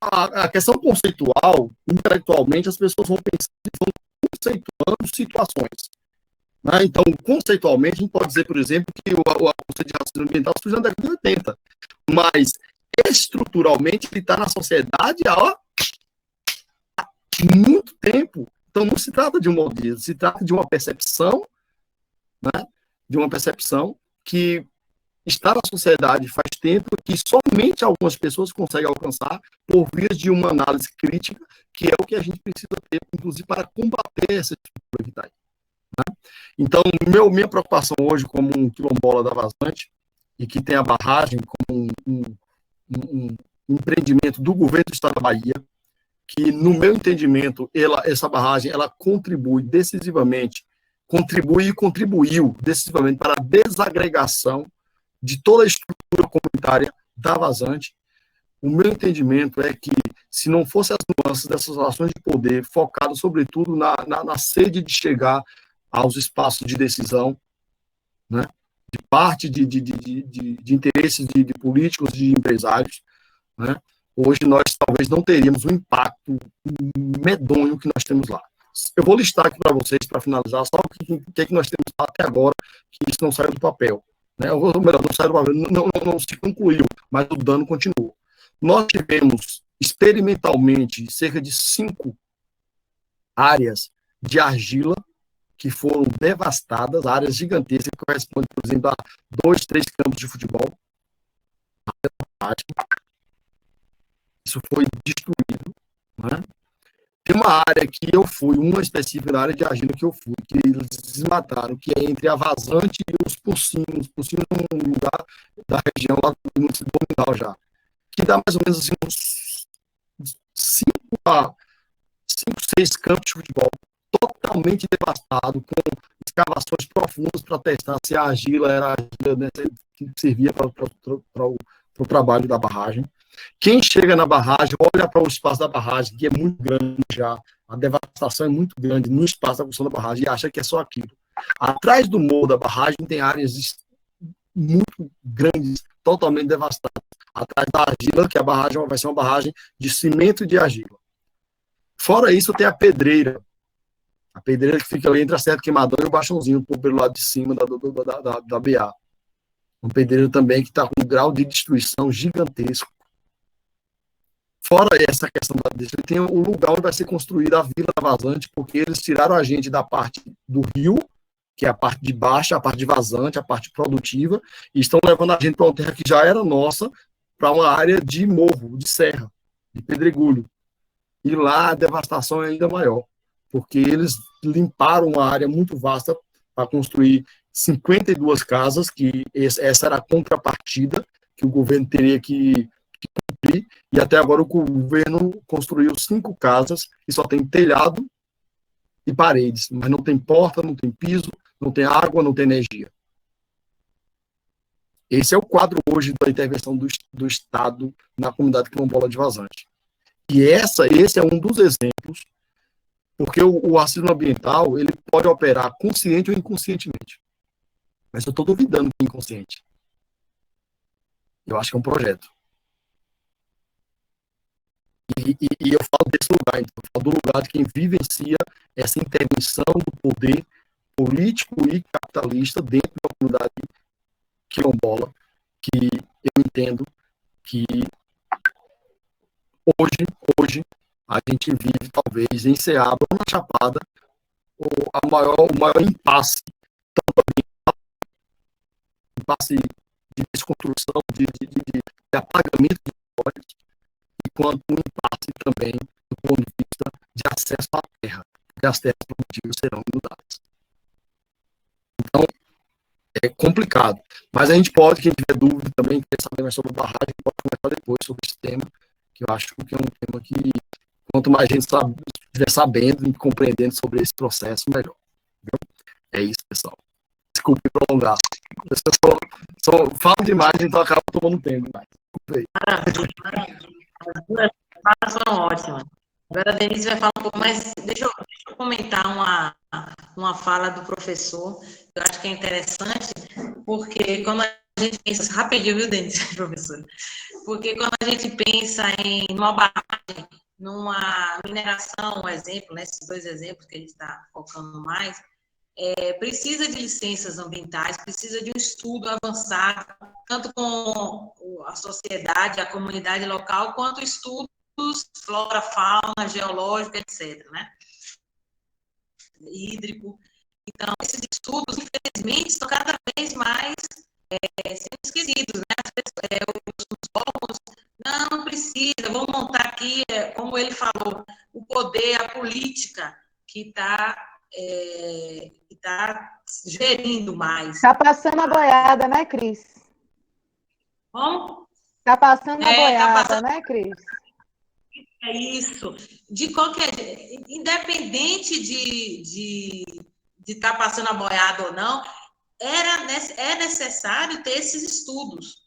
A questão conceitual, intelectualmente, as pessoas vão pensando, vão conceituando situações. Então, conceitualmente, a gente pode dizer, por exemplo, que o conceito de racismo ambiental surgiu na década de 80, mas estruturalmente ele está na sociedade há muito tempo. Então, não se trata de um modelo, se trata de uma percepção, né? De uma percepção que está na sociedade faz tempo, que somente algumas pessoas conseguem alcançar por via de uma análise crítica, que é o que a gente precisa ter, inclusive, para combater essa estrutura que está aí. Então, minha preocupação hoje, como um quilombola da Vazante, e que tem a barragem como um empreendimento do governo do estado da Bahia, que, no meu entendimento, essa barragem ela contribuiu e contribuiu decisivamente para a desagregação de toda a estrutura comunitária da Vazante, o meu entendimento é que, se não fossem as nuances dessas relações de poder, focado sobretudo na sede de chegar aos espaços de decisão, né, de parte de interesses de políticos, de empresários, né, hoje nós talvez não teríamos o impacto medonho que nós temos lá. Eu vou listar aqui para vocês, para finalizar, só o que nós temos lá até agora, que isso não saiu do papel. Né? Ou melhor, não saiu do papel, não se concluiu, mas o dano continua. Nós tivemos, experimentalmente, cerca de 5 áreas de argila que foram devastadas, áreas gigantescas, que correspondem, por exemplo, a 2, 3 campos de futebol. Isso foi destruído. Né? Tem uma área que eu fui, uma específica da área de argila que eu fui, que eles desmataram, que é entre a Vazante e os Pocinhos. Os Pocinhos é um lugar da região lá do município do Dominal já, que dá mais ou menos assim, uns 5, 6 campos de futebol, totalmente devastado, com escavações profundas para testar se a argila era a argila, né, que servia para o trabalho da barragem. Quem chega na barragem, olha para o espaço da barragem, que é muito grande já, a devastação é muito grande no espaço da construção da barragem, e acha que é só aquilo. Atrás do morro da barragem tem áreas muito grandes, totalmente devastadas. Atrás da argila, que a barragem vai ser uma barragem de cimento e de argila. Fora isso, tem a pedreira. A pedreira que fica ali entre a Serra Queimadão e o Baixãozinho, pelo lado de cima da BA. Uma pedreira também que está com um grau de destruição gigantesco. Fora essa questão da destruição, tem o lugar onde vai ser construída a Vila da Vazante, porque eles tiraram a gente da parte do rio, que é a parte de baixa, a parte de vazante, a parte produtiva, e estão levando a gente para uma terra que já era nossa, para uma área de morro, de serra, de pedregulho. E lá a devastação é ainda maior, porque eles limparam uma área muito vasta para construir 52 casas, que essa era a contrapartida que o governo teria que cumprir, e até agora o governo construiu 5 casas que só tem telhado e paredes, mas não tem porta, não tem piso, não tem água, não tem energia. Esse é o quadro hoje da intervenção do Estado na comunidade quilombola de Vazante. E esse é um dos exemplos, porque o racismo ambiental ele pode operar consciente ou inconscientemente. Mas eu estou duvidando que é inconsciente. Eu acho que é um projeto. E eu falo desse lugar, então, eu falo do lugar de quem vivencia essa intervenção do poder político e capitalista dentro da comunidade quilombola, que eu entendo que hoje a gente vive, talvez, em Ceaba ou na Chapada, o maior impasse, tanto impasse de desconstrução, de apagamento de histórias, enquanto um impasse também do ponto de vista de acesso à terra, porque as terras produtivas serão inundadas. Então, é complicado. Mas a gente pode, quem tiver dúvida também, quer saber mais sobre a barragem, pode conversar depois sobre esse tema, que eu acho que é um tema que, quanto mais gente estiver sabendo e compreendendo sobre esse processo, melhor. Viu? É isso, pessoal. Desculpe prolongar. Eu falo demais, então acaba tomando tempo. As foram ótimas. Agora a Denise vai falar um pouco mais. Deixa eu comentar uma fala do professor, que eu acho que é interessante, porque quando a gente pensa. Rapidinho, viu, Denise, professora? Porque quando a gente pensa em uma barragem, numa mineração, um exemplo, né, esses 2 exemplos que a gente está focando mais, precisa de licenças ambientais, precisa de um estudo avançado, tanto com a sociedade, a comunidade local, quanto estudos flora, fauna, geológica, etc., né? Hídrico. Então, esses estudos, infelizmente, estão cada vez mais sendo esquecidos, né? Os órgãos, não precisa, vamos montar aqui, como ele falou, o poder, a política que está gerindo mais. Está passando a boiada, né, Cris? Como? Está passando a boiada, né, Cris? É isso. De qualquer jeito, independente de estar passando a boiada ou não, é necessário ter esses estudos,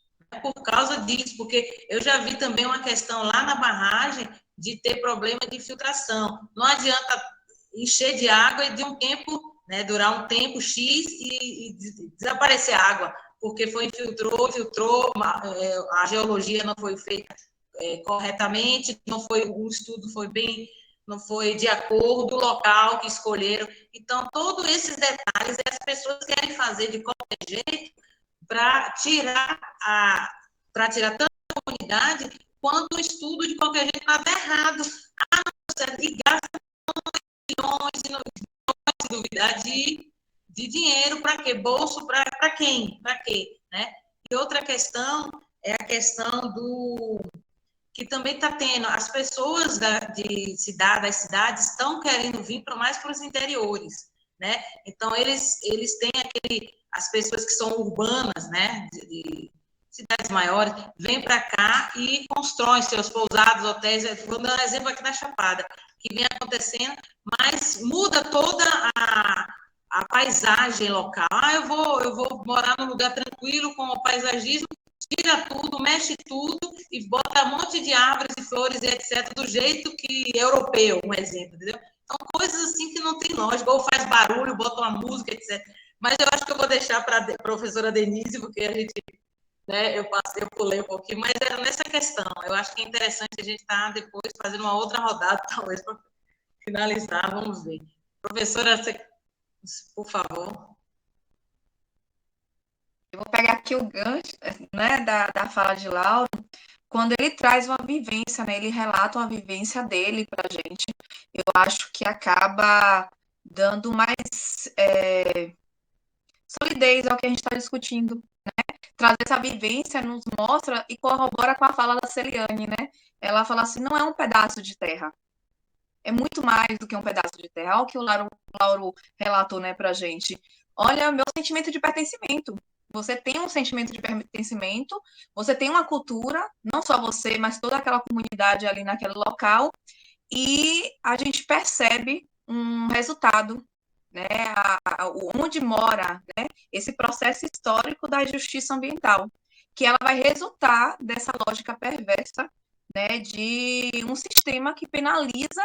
por causa disso, porque eu já vi também uma questão lá na barragem de ter problema de filtração. Não adianta encher de água e de um tempo, né, durar um tempo X e desaparecer a água, porque filtrou, a geologia não foi feita corretamente, o estudo não foi de acordo, o local que escolheram. Então, todos esses detalhes as pessoas querem fazer de qualquer jeito para tirar tanto a comunidade quanto o estudo de qualquer jeito para dar errado. E gasta milhões e milhões, se duvidar, de dinheiro para quê? Bolso para quem? Para quê? Né? E outra questão é a questão do que também está tendo, as pessoas das cidades estão querendo vir mais para os interiores, né? Então, eles têm as pessoas que são urbanas, né, de cidades maiores, vêm para cá e constroem seus pousados, hotéis. Vou dar um exemplo aqui da Chapada, que vem acontecendo, mas muda toda a paisagem local. Eu vou morar num lugar tranquilo, com o paisagismo, tira tudo, mexe tudo e bota um monte de árvores e flores e etc., do jeito que europeu, um exemplo, entendeu? Então, coisas assim que não tem lógica, ou faz barulho, bota uma música, etc. Mas eu acho que eu vou deixar para a professora Denise, porque a gente, né, eu pulei um pouquinho, mas era nessa questão. Eu acho que é interessante a gente estar depois fazendo uma outra rodada, talvez, para finalizar, vamos ver. Professora, por favor. Eu vou pegar aqui o gancho, né, da fala de Lauro, quando ele traz uma vivência, né, ele relata uma vivência dele para a gente, eu acho que acaba dando mais solidez ao que a gente está discutindo, né? Trazer essa vivência nos mostra e corrobora com a fala da Celiane, né? Ela fala assim, não é um pedaço de terra, é muito mais do que um pedaço de terra. Olha o que o Lauro relatou, né, pra gente. Olha, meu sentimento de pertencimento. Você tem um sentimento de pertencimento, você tem uma cultura, não só você, mas toda aquela comunidade ali naquele local, e a gente percebe um resultado, né, onde mora, né, esse processo histórico da justiça ambiental, que ela vai resultar dessa lógica perversa, né, de um sistema que penaliza,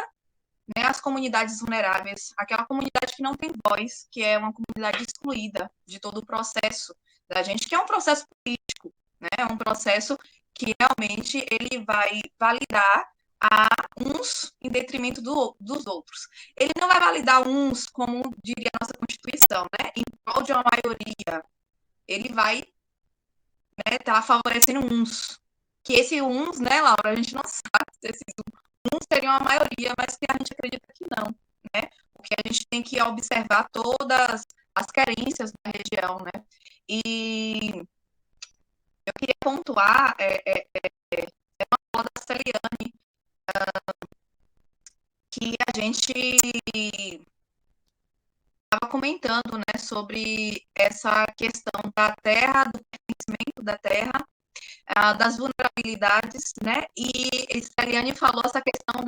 né, as comunidades vulneráveis, aquela comunidade que não tem voz, que é uma comunidade excluída de todo o processo da gente, que é um processo político, né, é um processo que realmente ele vai validar a uns em detrimento dos outros. Ele não vai validar uns, como diria a nossa Constituição, né, em prol de uma maioria. Ele vai, né, estar favorecendo uns. Que esse uns, né, Laura, a gente não sabe se esses uns seriam a maioria, mas que a gente acredita que não, né? Porque a gente tem que observar todas as carências da região, né? E eu queria pontuar uma fala da Celiane, que a gente estava comentando, né, sobre essa questão da terra, do pertencimento da terra, das vulnerabilidades, né? E Eliane falou essa questão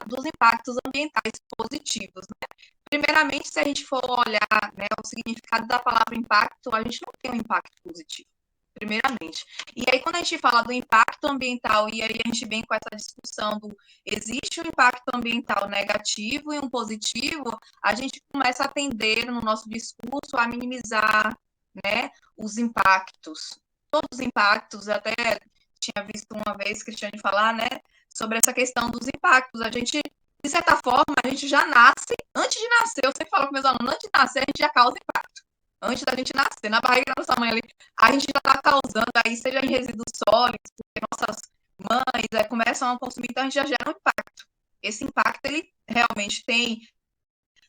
dos impactos ambientais positivos, né? Primeiramente, se a gente for olhar, né, o significado da palavra impacto, a gente não tem um impacto positivo, primeiramente. E aí, quando a gente fala do impacto ambiental, e aí a gente vem com essa discussão do existe um impacto ambiental negativo e um positivo, a gente começa a tender no nosso discurso a minimizar, né, os impactos. Todos os impactos, até tinha visto uma vez Cristiane falar, né, sobre essa questão dos impactos. A gente, de certa forma, a gente já nasce, antes de nascer, eu sempre falo com meus alunos, antes de nascer, a gente já causa impacto. Antes da gente nascer, na barriga da nossa mãe ali, a gente já está causando, aí seja em resíduos sólidos, porque nossas mães começam a consumir, então a gente já gera um impacto. Esse impacto, ele realmente tem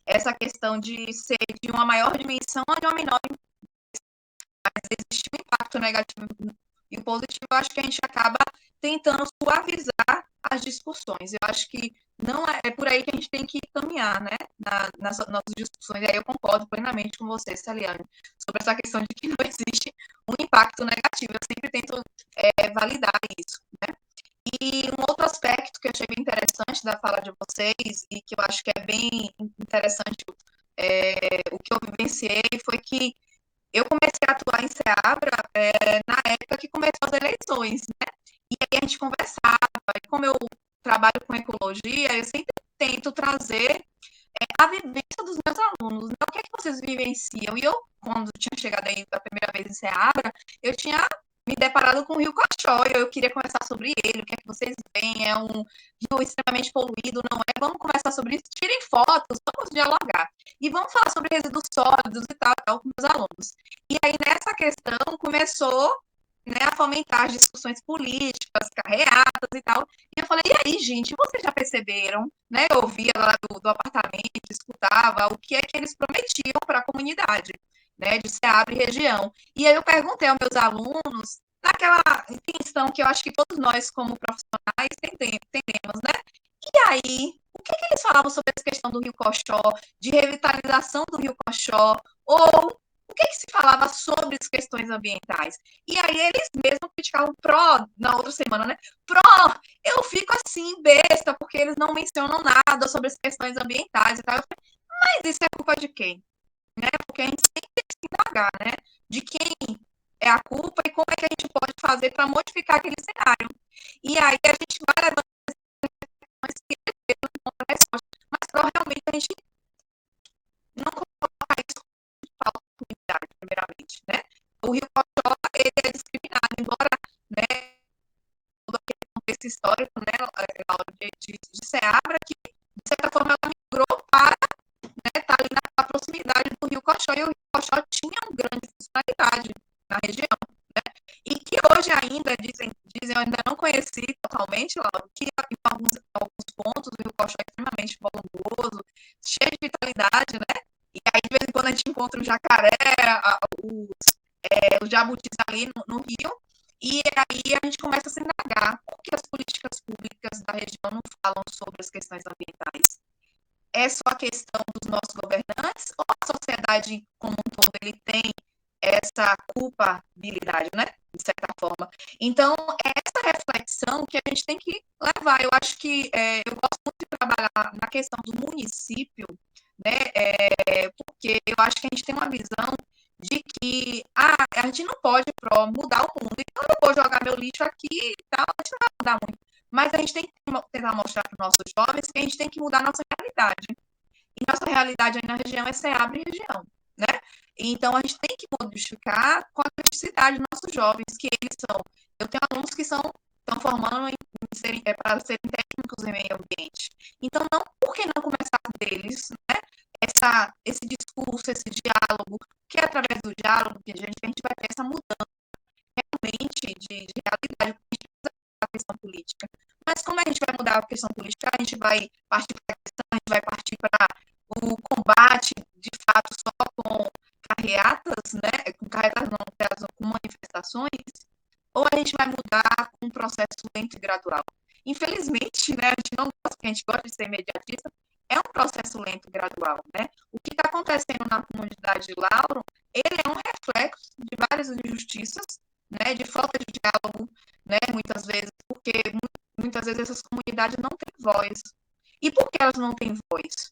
essa questão de ser de uma maior dimensão ou de uma menor, mas existe um impacto negativo e o positivo, eu acho que a gente acaba tentando suavizar as discussões. Eu acho que não é por aí que a gente tem que caminhar, né, nas nossas discussões. E aí eu concordo plenamente com você, Celiane, sobre essa questão de que não existe um impacto negativo. Eu sempre tento validar isso, né? E um outro aspecto que eu achei bem interessante da fala de vocês e que eu acho que é bem interessante o que eu vivenciei foi que Eu comecei a atuar em Seabra na época que começou as eleições, né? E aí a gente conversava, e como eu trabalho com ecologia, eu sempre tento trazer a vivência dos meus alunos, né? O que é que vocês vivenciam? E eu, quando tinha chegado aí da primeira vez em Seabra, eu tinha me deparado com o Rio Coxó, e eu queria conversar sobre ele, o que é que vocês veem, é um rio extremamente poluído, não é? Vamos conversar sobre isso, tirem fotos, vamos dialogar. E vamos falar sobre resíduos sólidos e tal com meus alunos. E aí, nessa questão, começou, né, a fomentar as discussões políticas, carreatas e tal. E eu falei, e aí, gente, vocês já perceberam, né? Eu ouvia lá do apartamento, escutava o que é que eles prometiam para a comunidade, né, de Ceará e região. E aí eu perguntei aos meus alunos, naquela intenção que eu acho que todos nós, como profissionais, entendemos, né? E aí, o que é que eles falavam sobre essa questão do Rio Coxó, de revitalização do Rio Coxó, ou o que é que se falava sobre as questões ambientais? E aí eles mesmos criticavam na outra semana, né? Eu fico assim, besta, porque eles não mencionam nada sobre as questões ambientais e tal. Eu falei, mas isso é culpa de quem? Né? Porque a gente sempre tem que se indagar, né? De quem é a culpa e como é que a gente pode fazer para modificar aquele cenário. E aí a gente vai levando as questões que eles mesmos encontram resposta. Mas realmente a gente não coloca isso como oportunidade, primeiramente, né? O Rio Coxó, ele é discriminado, embora, né, todo aquele contexto histórico, né, de Ceabra, que, de certa forma, ela migrou para, né, tá ali na proximidade do Rio Coxó, e o Rio Coxó tinha uma grande funcionalidade na região, né? E que hoje ainda, dizem, eu ainda não conheci totalmente, Laura, que em alguns pontos o Rio Coxó é extremamente volumoso, cheio de vitalidade, né? E aí, de vez em quando, a gente encontra o jacaré, os jabutis ali no rio, e aí a gente começa a se indagar por que as políticas públicas da região não falam sobre as questões ambientais. É só a questão dos nossos governantes ou a sociedade como um todo ele tem essa culpabilidade, né? De certa forma. Então, é essa reflexão que a gente tem que levar. Eu acho que eu gosto muito de trabalhar na questão do município, né? Porque eu acho que a gente tem uma visão de que a gente não pode mudar o mundo. Então, eu vou jogar meu lixo aqui e tal, a gente não vai mudar muito. Mas a gente tem que tentar mostrar para os nossos jovens que a gente tem que mudar a nossa realidade. E nossa realidade aí na região é Ceabra e região, né? Então, a gente tem que modificar com a necessidade dos nossos jovens, que eles são... Eu tenho alunos que estão formando para serem técnicos em meio ambiente. Então, por que não começar deles, né? Esse discurso, esse diálogo, que é através do diálogo que a gente vai ter essa mudança realmente de realidade a questão política. Mas como a gente vai mudar a questão política, a gente vai partir para a questão, a gente vai partir para o combate, de fato, só com carreatas, né? Com carreatas não, com manifestações, ou a gente vai mudar com um processo lento e gradual. Infelizmente, né, a gente não gosta, porque a gente gosta de ser imediatista, é um processo lento e gradual, né? O que está acontecendo na comunidade de Lauro, ele é um reflexo de várias injustiças, né, de falta de diálogo, né, muitas vezes, porque muitas vezes essas comunidades não têm voz. E por que elas não têm voz?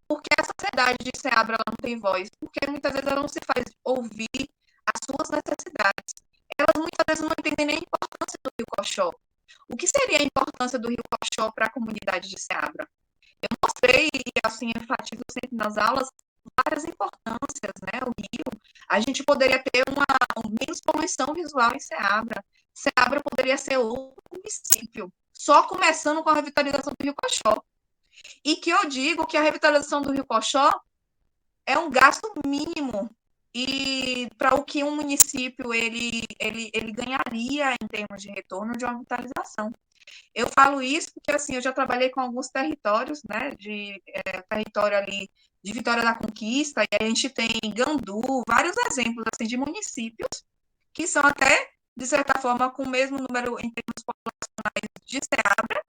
Porque a sociedade de Ceabra ela não tem voz, porque muitas vezes ela não se faz ouvir as suas necessidades. Elas muitas vezes não entendem nem a importância do Rio Coxó. O que seria a importância do Rio Coxó para a comunidade de Ceabra? Eu mostrei, e assim, enfatizo sempre nas aulas, várias importâncias, né? O rio, a gente poderia ter menos poluição visual em Ceabra. Ceabra poderia ser outro município, só começando com a revitalização do Rio Coxó. E que eu digo que a revitalização do Rio Coxó é um gasto mínimo e para o que um município ele ganharia em termos de retorno de uma revitalização. Eu falo isso porque, assim, eu já trabalhei com alguns territórios, né, território ali de Vitória da Conquista, e a gente tem Gandu, vários exemplos, assim, de municípios que são até, de certa forma, com o mesmo número em termos populacionais de Ceabra,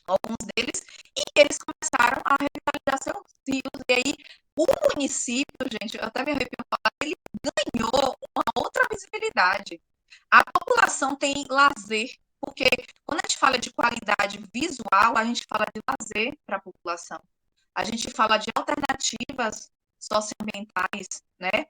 alguns deles, e eles começaram a revitalizar seus rios, e aí o município, gente, eu até me arrepio falar, ele ganhou uma outra visibilidade. A população tem lazer, porque quando a gente fala de qualidade visual, a gente fala de lazer para a população. A gente fala de alternativas socioambientais, né?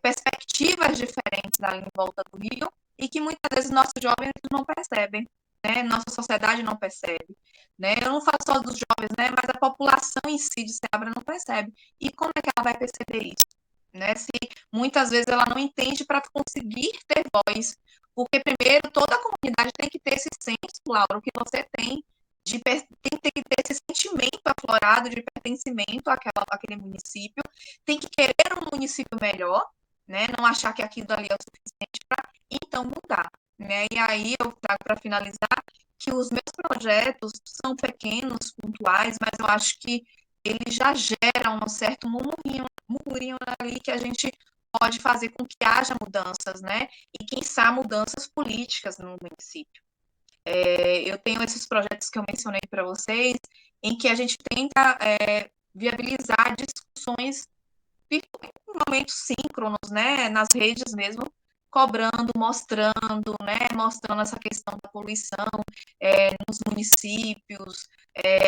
perspectivas diferentes ali em volta do rio e que muitas vezes nossos jovens não percebem, né? Nossa sociedade não percebe, né? Eu não falo só dos jovens, né? Mas a população em si de Seabra não percebe. E como é que ela vai perceber isso? Né? Se muitas vezes ela não entende para conseguir ter voz, porque primeiro toda a comunidade tem que ter esse senso, Laura, que você tem tem que ter esse sentimento aflorado de pertencimento àquele município, tem que querer um município melhor, né? Não achar que aquilo ali é o suficiente para então mudar, né? E aí eu trago para finalizar que os meus projetos são pequenos, pontuais, mas eu acho que eles já geram um certo murmurinho ali que a gente pode fazer com que haja mudanças, né? E quem sabe mudanças políticas no município. Eu tenho esses projetos que eu mencionei para vocês, em que a gente tenta viabilizar discussões em momentos síncronos, né, nas redes mesmo, cobrando, mostrando, né, mostrando essa questão da poluição nos municípios,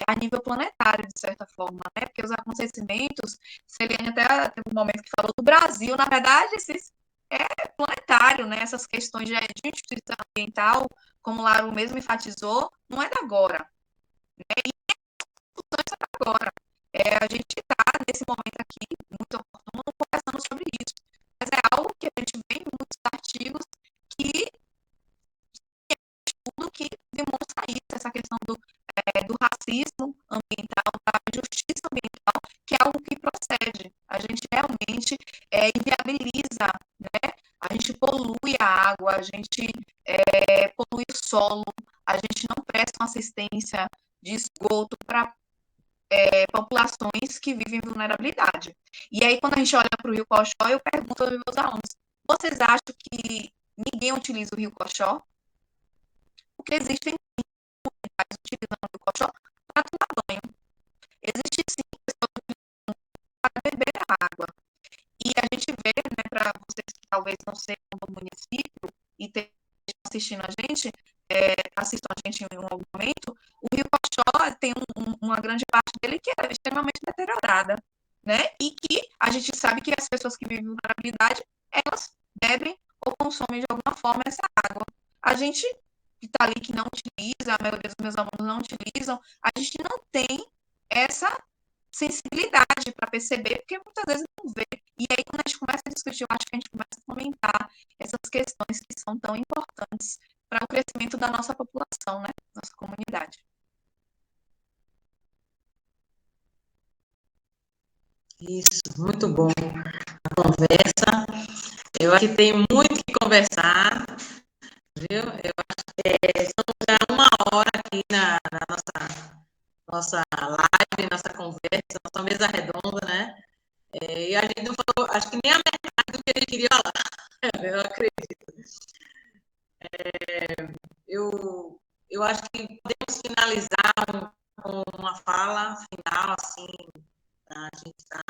a nível planetário, de certa forma, né, porque os acontecimentos, Celiane até teve um momento que falou do Brasil, na verdade, é planetário, né, essas questões de justiça ambiental, como o Laro mesmo enfatizou, não é da agora, né, e não é da agora. A gente está, nesse momento aqui, muito oportuno, conversando sobre isso. Mas é algo que a gente vê em muitos artigos que é um estudo que demonstra isso, essa questão do racismo ambiental, da justiça ambiental, que é algo que procede. A gente realmente inviabiliza, né? A gente polui a água, a gente polui o solo, a gente não presta uma assistência de esgoto para populações que vivem em vulnerabilidade. E aí, quando a gente olha para o Rio Coxó, eu pergunto aos meus alunos, vocês acham que ninguém utiliza o Rio Coxó? Porque existem comunidades utilizando o Rio Coxó para tomar banho. Existe sim pessoas utilizando para beber a água. E a gente vê, né, para vocês que talvez não sejam do município e estejam assistindo a gente, assistam a gente em algum momento, o Rio Coxó tem uma grande parte dele que é extremamente deteriorada, né? E que a gente sabe que as pessoas que vivem vulnerabilidade, elas bebem ou consomem de alguma forma essa água. A gente que está ali, que não utiliza, a maioria dos meus alunos não utilizam, a gente não tem essa sensibilidade para perceber, porque muitas vezes não vê. E aí, quando a gente começa a discutir, eu acho que a gente começa a comentar essas questões que são tão importantes para o crescimento da nossa população, né? Nossa comunidade. Isso, muito bom a conversa. Eu acho que tem muito que conversar, viu? Eu acho que estamos já 1 hora aqui na nossa live, nossa conversa, nossa mesa redonda, né? E a gente não falou, acho que nem a metade do que a gente queria falar, eu acredito. Eu acho que podemos finalizar com uma fala final, assim, a gente tá,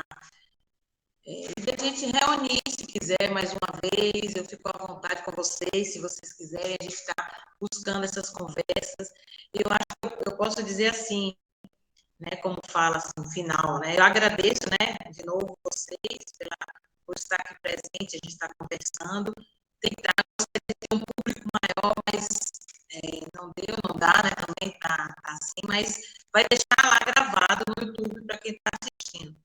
e a gente reunir, se quiser, mais uma vez, eu fico à vontade com vocês, se vocês quiserem, a gente está buscando essas conversas. Eu acho que eu posso dizer assim, né, como fala assim, no final, né? Eu agradeço, né, de novo vocês por estar aqui presente, a gente está conversando, tentar ter um público maior, mas não deu, não dá, né, também tá assim, mas vai deixar lá gravado no YouTube para quem está assistindo.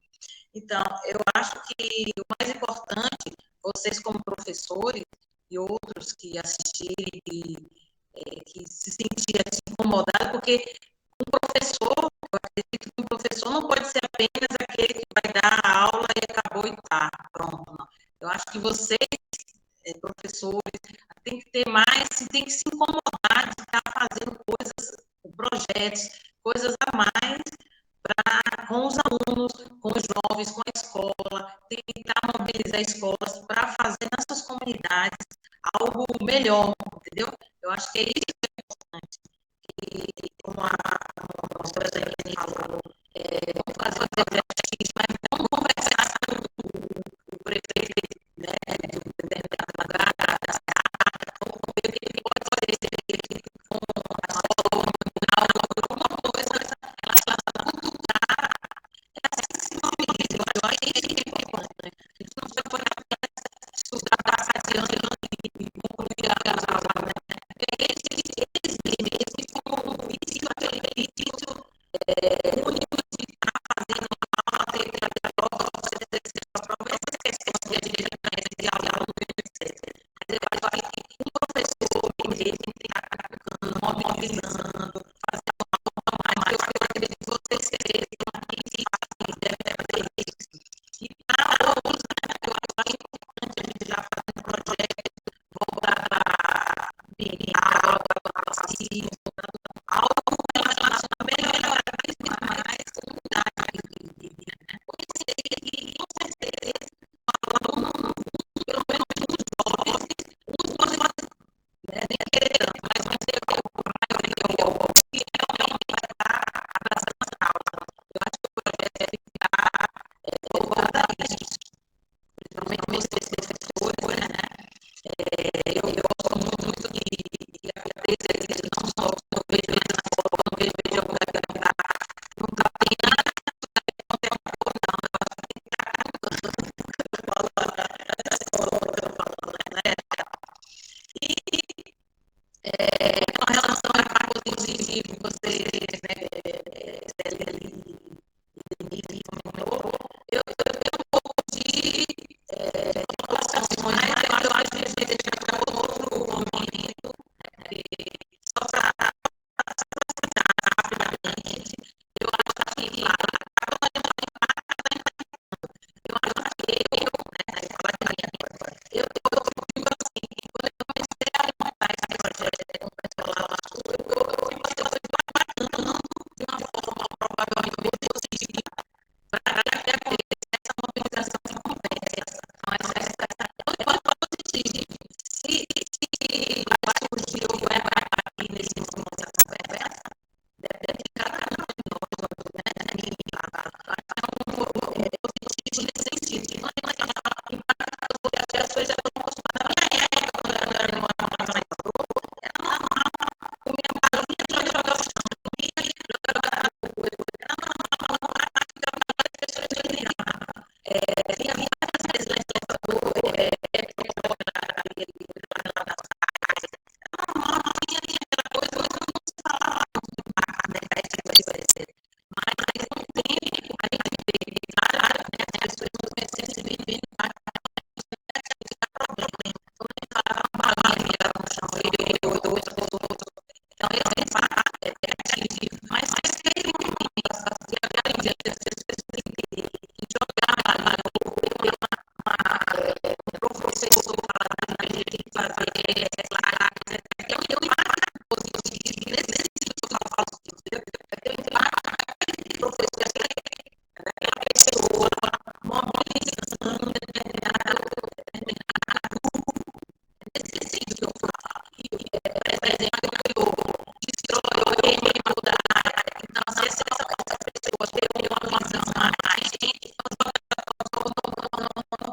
Então, eu acho que o mais importante, vocês como professores e outros que assistirem, que se sentirem assim, incomodados, porque um professor, eu acredito que um professor não pode ser apenas aquele que vai dar a aula e acabou e tá, pronto. Não. Eu acho que vocês, professores, tem que ter mais, tem que se incomodar de estar fazendo coisas, projetos, coisas a mais com os alunos, com os jovens, com a escola, tentar mobilizar escolas para fazer nas suas comunidades algo melhor, entendeu? Eu acho que é isso que é importante. E como a professora Jaine falou, vamos fazer exercício, mas vamos conversar com o prefeito, né, de um determinado lugar, vamos ver o que ele pode fazer com a escola comunal, alguma coisa relacionada eu acho que isso é importante. A gente não pode olhar para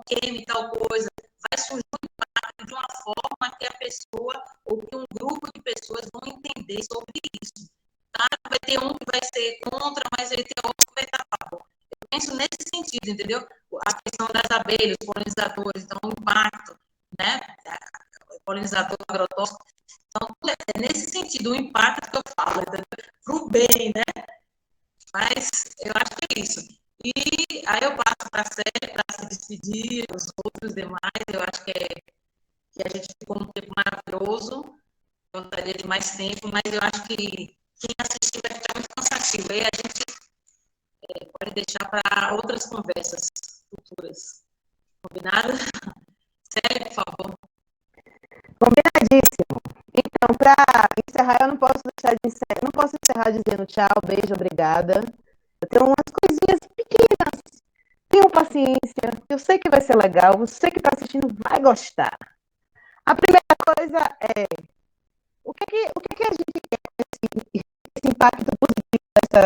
queime tal coisa, vai surgir um impacto de uma forma que a pessoa ou que um grupo de pessoas vão entender sobre isso. Tá? Vai ter um que vai ser contra, mas vai ter outro que vai estar a favor. Eu penso nesse sentido, entendeu? A questão das abelhas, polinizadores, então o impacto, né? Polinizador agrotóxico. Então, é nesse sentido, o impacto que eu falo, para o bem, né? Mas eu acho que é isso. E aí eu passo para a Célia para se despedir, os outros demais. Eu acho que a gente ficou um tempo maravilhoso. Eu gostaria de mais tempo, mas eu acho que quem assistir vai ficar muito cansativo. Aí a gente pode deixar para outras conversas futuras. Combinado? Célia, por favor. Combinadíssimo. Então, para encerrar, eu não posso encerrar dizendo tchau, beijo, obrigada. Eu tenho umas coisinhas pequenas. Tenham paciência. Eu sei que vai ser legal. Você que está assistindo vai gostar. A primeira coisa é o que a gente quer com esse impacto positivo dessa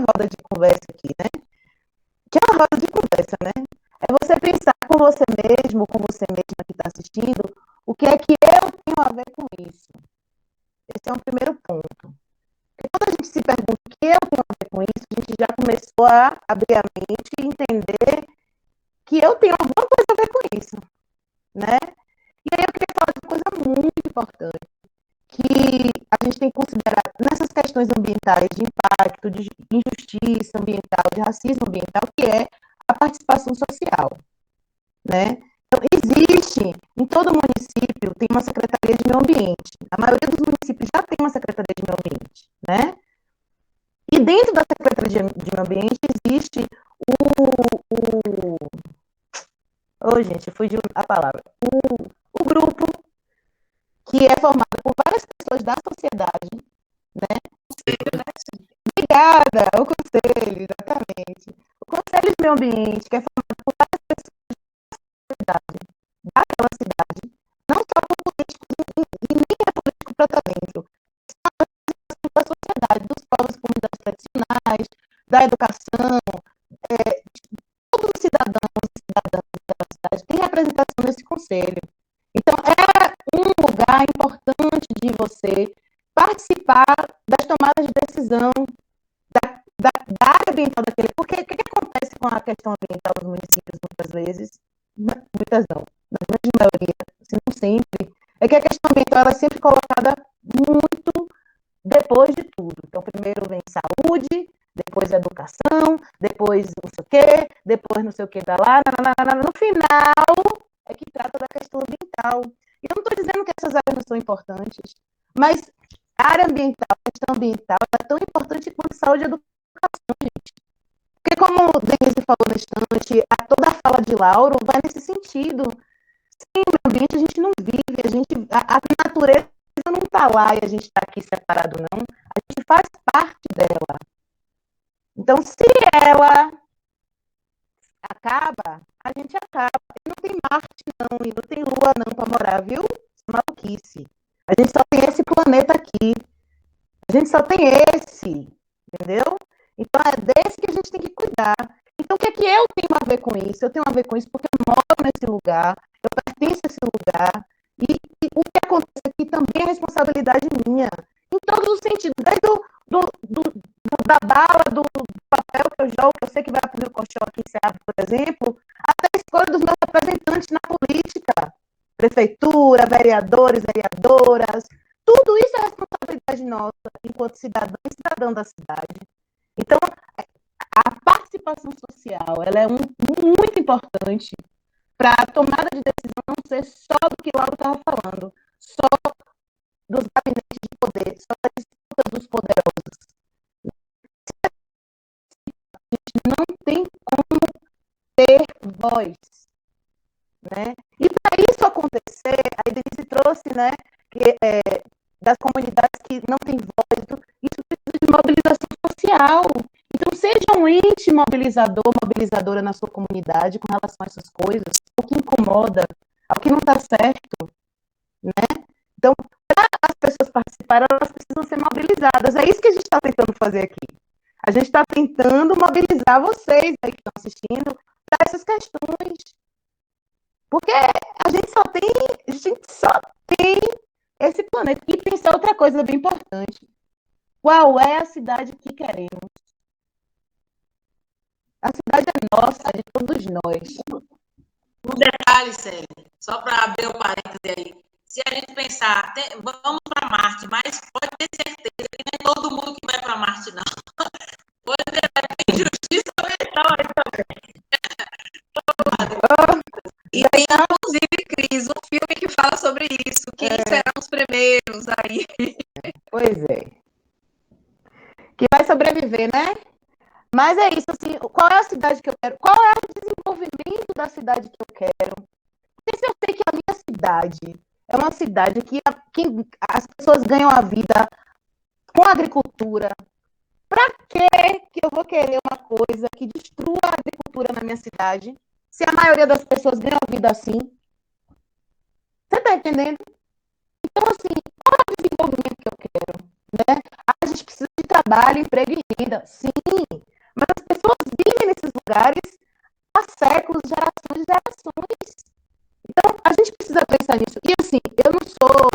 roda de conversa aqui, né? Que é uma roda de conversa, né? É você pensar com você mesmo, com você mesma que está assistindo, o que é que eu tenho a ver com isso. Esse é um primeiro ponto. Porque quando a gente se pergunta o que eu tenho a ver com isso, a gente já começou a abrir a mente e entender que eu tenho alguma coisa a ver com isso, né? E aí eu queria falar de uma coisa muito importante, que a gente tem que considerar nessas questões ambientais, de impacto, de injustiça ambiental, de racismo ambiental, que é a participação social, né? Então, existe, em todo município, tem uma Secretaria de Meio Ambiente. A maioria dos municípios já tem uma Secretaria de Meio Ambiente, né? E dentro da Secretaria de Meio Ambiente existe gente, fugiu a palavra. O grupo que é formado por várias pessoas da sociedade, né? Obrigada, o Conselho, exatamente. O Conselho de Meio Ambiente, que é formado por várias pessoas daquela cidade, não só por políticos e nem é político para talento, são da sociedade, dos povos comunidades tradicionais, da educação, todos os cidadãos e cidadãs daquela cidade têm representação nesse conselho. Então, é um lugar importante de você participar das tomadas de decisão da área ambiental daquele. Porque o que acontece com a questão ambiental dos municípios, muitas vezes? Muitas não, na grande maioria, se não sempre, é que a questão ambiental ela é sempre colocada muito depois de tudo. Então, primeiro vem saúde, depois educação, depois não sei o quê, depois não sei o quê da lá, no final é que trata da questão ambiental. E eu não estou dizendo que essas áreas não são importantes, mas a área ambiental, a questão ambiental é tão importante quanto saúde e educação, gente. Porque como o Denise falou na estante, toda a fala de Lauro vai nesse sentido. Sem o meio ambiente a gente não vive, a natureza não está lá e a gente está aqui separado, não. A gente faz parte dela. Então, se ela acaba, a gente acaba. E não tem Marte, não, e não tem Lua, não, para morar, viu? Isso é maluquice. A gente só tem esse planeta aqui. A gente só tem esse, entendeu? Então, é desse que a gente tem que cuidar. Então, o que é que eu tenho a ver com isso? Eu tenho a ver com isso porque eu moro nesse lugar, eu pertenço a esse lugar, e o que acontece aqui também é responsabilidade minha, em todos os sentidos, desde da bala, do papel que eu jogo, que eu sei que vai para o meu colchão aqui em Ceará, por exemplo, prefeitura, vereadores, vereadoras, tudo isso é responsabilidade nossa, enquanto cidadão e cidadão da cidade. Então, a participação social, ela é muito importante para a tomada de decisão não ser só do que o Lauro estava falando, só dos gabinetes de poder, só da disputa dos poderosos. A gente não tem como ter voz, né? E para isso acontecer, a Denise trouxe, né, que, das comunidades que não têm voz, isso precisa de mobilização social. Então, seja um ente mobilizador, mobilizadora na sua comunidade com relação a essas coisas, ao que incomoda, ao que não está certo, né? Então, para as pessoas participarem, elas precisam ser mobilizadas. É isso que a gente está tentando fazer aqui. A gente está tentando mobilizar vocês aí que estão assistindo para essas questões. Porque a gente só tem esse planeta. E pensar outra coisa bem importante. Qual é a cidade que queremos? A cidade é nossa, de todos nós. Um detalhe, Célia, só para abrir o parênteses aí. Se a gente pensar, vamos para Marte, mas pode ter certeza que nem todo mundo que vai para Marte, não. Pode ter injustiça ambiental aí também. E tem, inclusive, Cris, um filme que fala sobre isso. Quem serão os primeiros aí? Pois é. Que vai sobreviver, né? Mas é isso, assim, qual é a cidade que eu quero? Qual é o desenvolvimento da cidade que eu quero? Porque se eu sei que a minha cidade é uma cidade que as pessoas ganham a vida com a agricultura, para que eu vou querer uma coisa que destrua a agricultura na minha cidade, se a maioria das pessoas ganha a vida assim? Você está entendendo? Então, assim, qual é o desenvolvimento que eu quero? Né? A gente precisa de trabalho, emprego e renda, sim, mas as pessoas vivem nesses lugares há séculos, gerações e gerações. Então, a gente precisa pensar nisso. E, assim, eu não sou,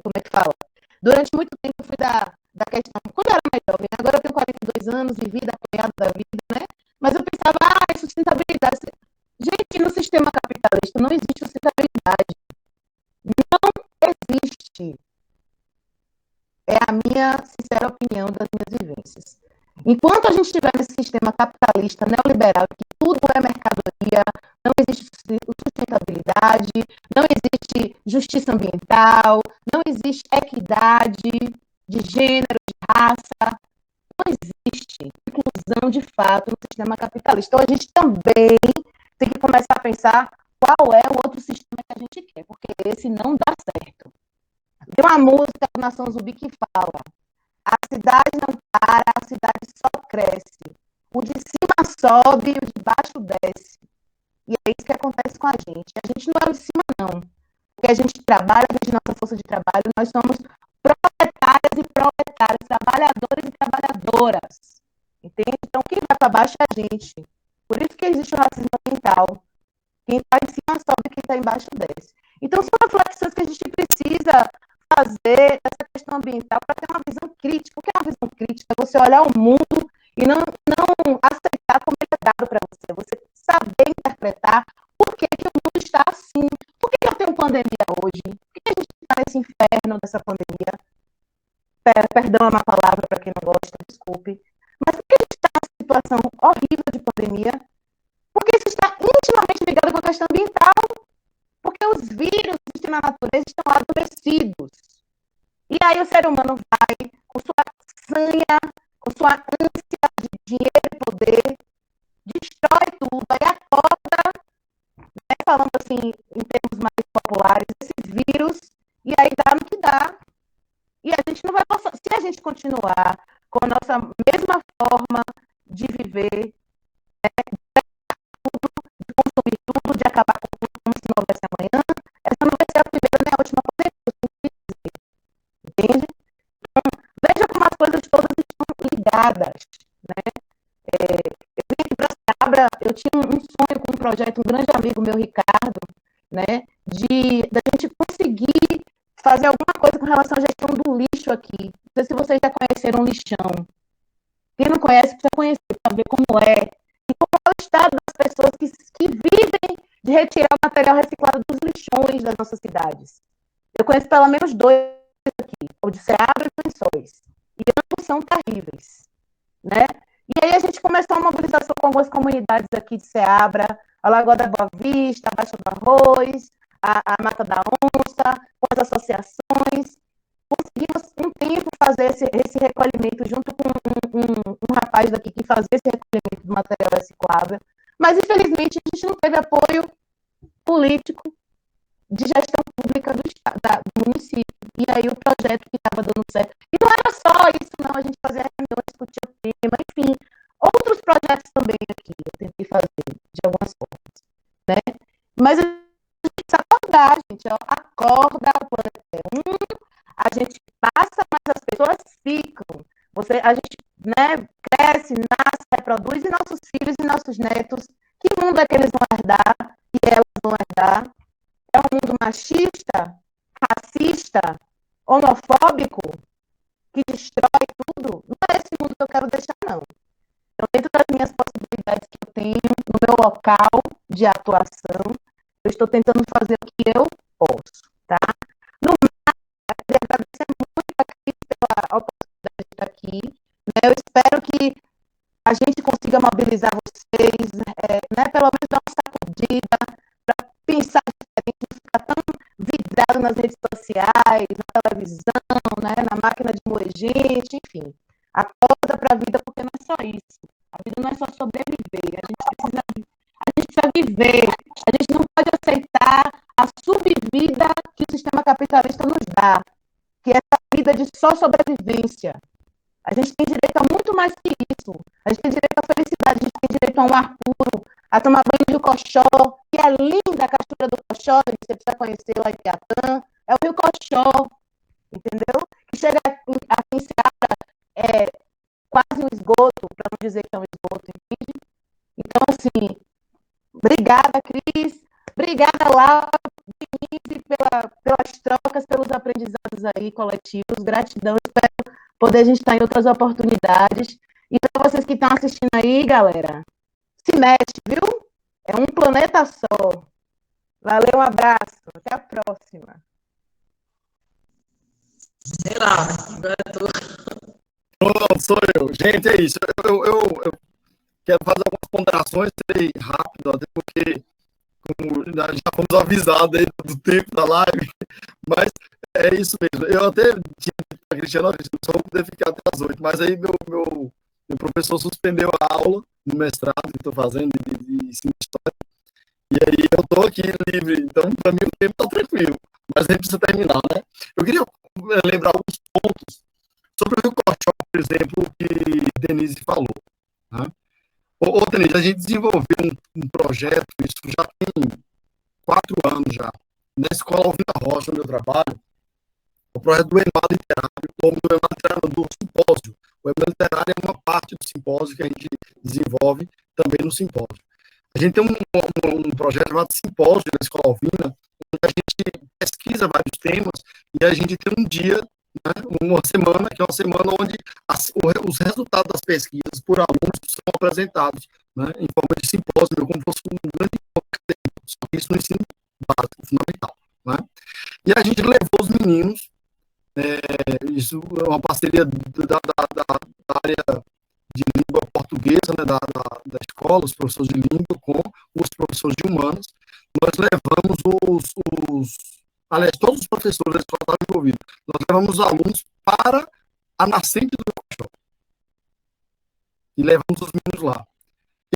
como é que fala? Durante muito tempo eu fui da questão, quando eu era mais jovem, agora eu tenho 42 anos de vida, apanhado da vida, né? Mas eu pensava, sustentabilidade. Gente, no sistema capitalista não existe sustentabilidade. Não existe. É a minha sincera opinião das minhas vivências. Enquanto a gente estiver nesse sistema capitalista, neoliberal, que tudo é mercadoria, não existe sustentabilidade, não existe justiça ambiental, não existe equidade de gênero, de raça, não existe inclusão de fato no sistema capitalista. Então, a gente também tem que começar a pensar qual é o outro sistema que a gente quer, porque esse não dá certo. Tem uma música da Nação Zumbi que fala: a cidade não para, a cidade só cresce. O de cima sobe e o de baixo desce. E é isso que acontece com a gente. A gente não é o de cima, não. Porque a gente trabalha, a gente, nossa força de trabalho, nós somos proletárias e proletários, trabalhadores e trabalhadoras. Entende? Então, quem vai para baixo é a gente. Por isso que existe o racismo ambiental. Quem está em cima sobe, quem está embaixo desce. Então, são reflexões que a gente precisa fazer essa questão ambiental para ter uma visão crítica. O que é uma visão crítica? É você olhar o mundo e não aceitar como ele é dado para você. Você saber interpretar por que o mundo está assim. Por que eu tenho pandemia hoje? Por que a gente está nesse inferno dessa pandemia? Perdão é uma palavra para quem não gosta, desculpe. Mas por que a gente está nessa situação horrível de pandemia? Porque isso está intimamente ligado com a questão ambiental. Porque os vírus que existem na natureza estão adormecidos. E aí o ser humano vai, com sua sanha, com sua ânsia de dinheiro e poder, destrói tudo, aí acorda, né, falando assim, em termos mais populares, esses vírus, e aí dá no que dá. E a gente não vai passar. Se a gente continuar com a nossa mesma forma de viver, de consumir tudo, de acabar com tudo como se não houvesse amanhã, essa não vai ser a primeira nem a última pandemia, entende? Então, veja como as coisas todas estão ligadas, né? Eu vim aqui para Seabra, eu tinha um sonho com um projeto, um grande amigo meu, Ricardo, né, da gente conseguir fazer alguma coisa com relação à gestão do lixo aqui. Não sei se vocês já conheceram o lixão. Quem não conhece, precisa conhecer para ver como é. E como é o estado das pessoas que vivem de retirar o material reciclado dos lixões das nossas cidades. Eu conheço pelo menos 2 aqui, o de Ceabra e Lençóis, e ambos são terríveis, né? E aí a gente começou uma mobilização com algumas comunidades aqui de Ceabra, a Lagoa da Boa Vista, a Baixa do Arroz, a Mata da Onça, com as associações. Conseguimos um tempo fazer esse recolhimento junto com um rapaz daqui que fazia esse recolhimento do material reciclável, mas infelizmente a gente não teve apoio político de gestão pública do município. E aí o projeto que estava dando certo. E não era só isso, não. A gente fazia reuniões, discutia o tema, enfim. Outros projetos também aqui eu tentei fazer, de algumas formas, né? Mas a gente precisa acordar, gente. Ó, acorda, o planeta é a gente passa, mas as pessoas ficam. A gente, né, cresce, nasce, reproduz, e nossos filhos e nossos netos, que mundo é que eles vão herdar? E elas vão herdar? É um mundo machista, racista, homofóbico, que destrói tudo? Não é esse mundo que eu quero deixar, não. Então, dentro das minhas possibilidades que eu tenho, no meu local de atuação, eu estou tentando fazer o que eu posso, tá? No mais, eu queria agradecer muito a Cris pela oportunidade de estar aqui, né? Eu espero que a gente consiga mobilizar vocês, né? Pelo menos dar uma sacudida, para pensar diferente, não ficar tão vidrado nas redes sociais, na televisão, né? Na máquina de moer gente, enfim. Acorda para a vida, porque não é só isso. A vida não é só sobreviver, a gente precisa viver. A gente não pode aceitar a subvida que o sistema capitalista nos dá, que é essa vida de só sobrevivência. A gente tem direito a muito mais que isso. A gente tem direito à felicidade, a gente tem direito a um ar puro, a tomar banho de Coxó, que é linda a castura do Coxó, gente, você precisa conhecer lá em Piatã. É o Rio Coxó, entendeu? Que chega aqui em Ceará, é quase um esgoto, para não dizer que é um esgoto, entende? Então, assim, obrigada, Cris. Obrigada, Laura, Denise, pelas trocas, pelos aprendizados aí coletivos. Gratidão. Espero poder a gente estar em outras oportunidades. E para vocês que estão assistindo aí, galera, se mexe, viu? É um planeta só. Valeu, um abraço. Até a próxima. Sei lá, agora eu tô... Pronto, sou eu. Gente, é isso. Eu quero fazer algumas ponderações rápido, até porque como já fomos avisados aí do tempo da live, mas é isso mesmo. Eu até tinha dito para a Cristiana, só vou poder ficar até as 8, mas aí meu professor suspendeu a aula no mestrado que estou fazendo de ensino de história, e aí eu estou aqui livre, então para mim o tempo está tranquilo, mas a gente precisa terminar, né? Eu queria lembrar alguns pontos sobre o Rio Coxó, por exemplo, que Denise falou, né? Ô, Denise, a gente desenvolveu um projeto, isso já tem 4 anos já, na Escola Alvina Rocha, onde eu trabalho, o projeto do EMA Literário, o nome do EMA Literário do simpósio. O EMA Literário é uma parte do simpósio que a gente desenvolve também no simpósio. A gente tem um projeto chamado Simpósio na Escola Alvina, onde a gente pesquisa vários temas e a gente tem um dia, né, uma semana, que é uma semana onde os resultados das pesquisas por alunos são apresentados, né, em forma de simpósio, como fosse um grande acadêmico, só que isso no ensino básico, fundamental. Né? E a gente levou os meninos, isso é uma parceria da área de língua portuguesa, né, da escola, os professores de língua com os professores de humanas. Nós levamos aliás, todos os professores da escola estavam envolvidos. Nós levamos os alunos para a nascente do Coxó. E levamos os meninos lá.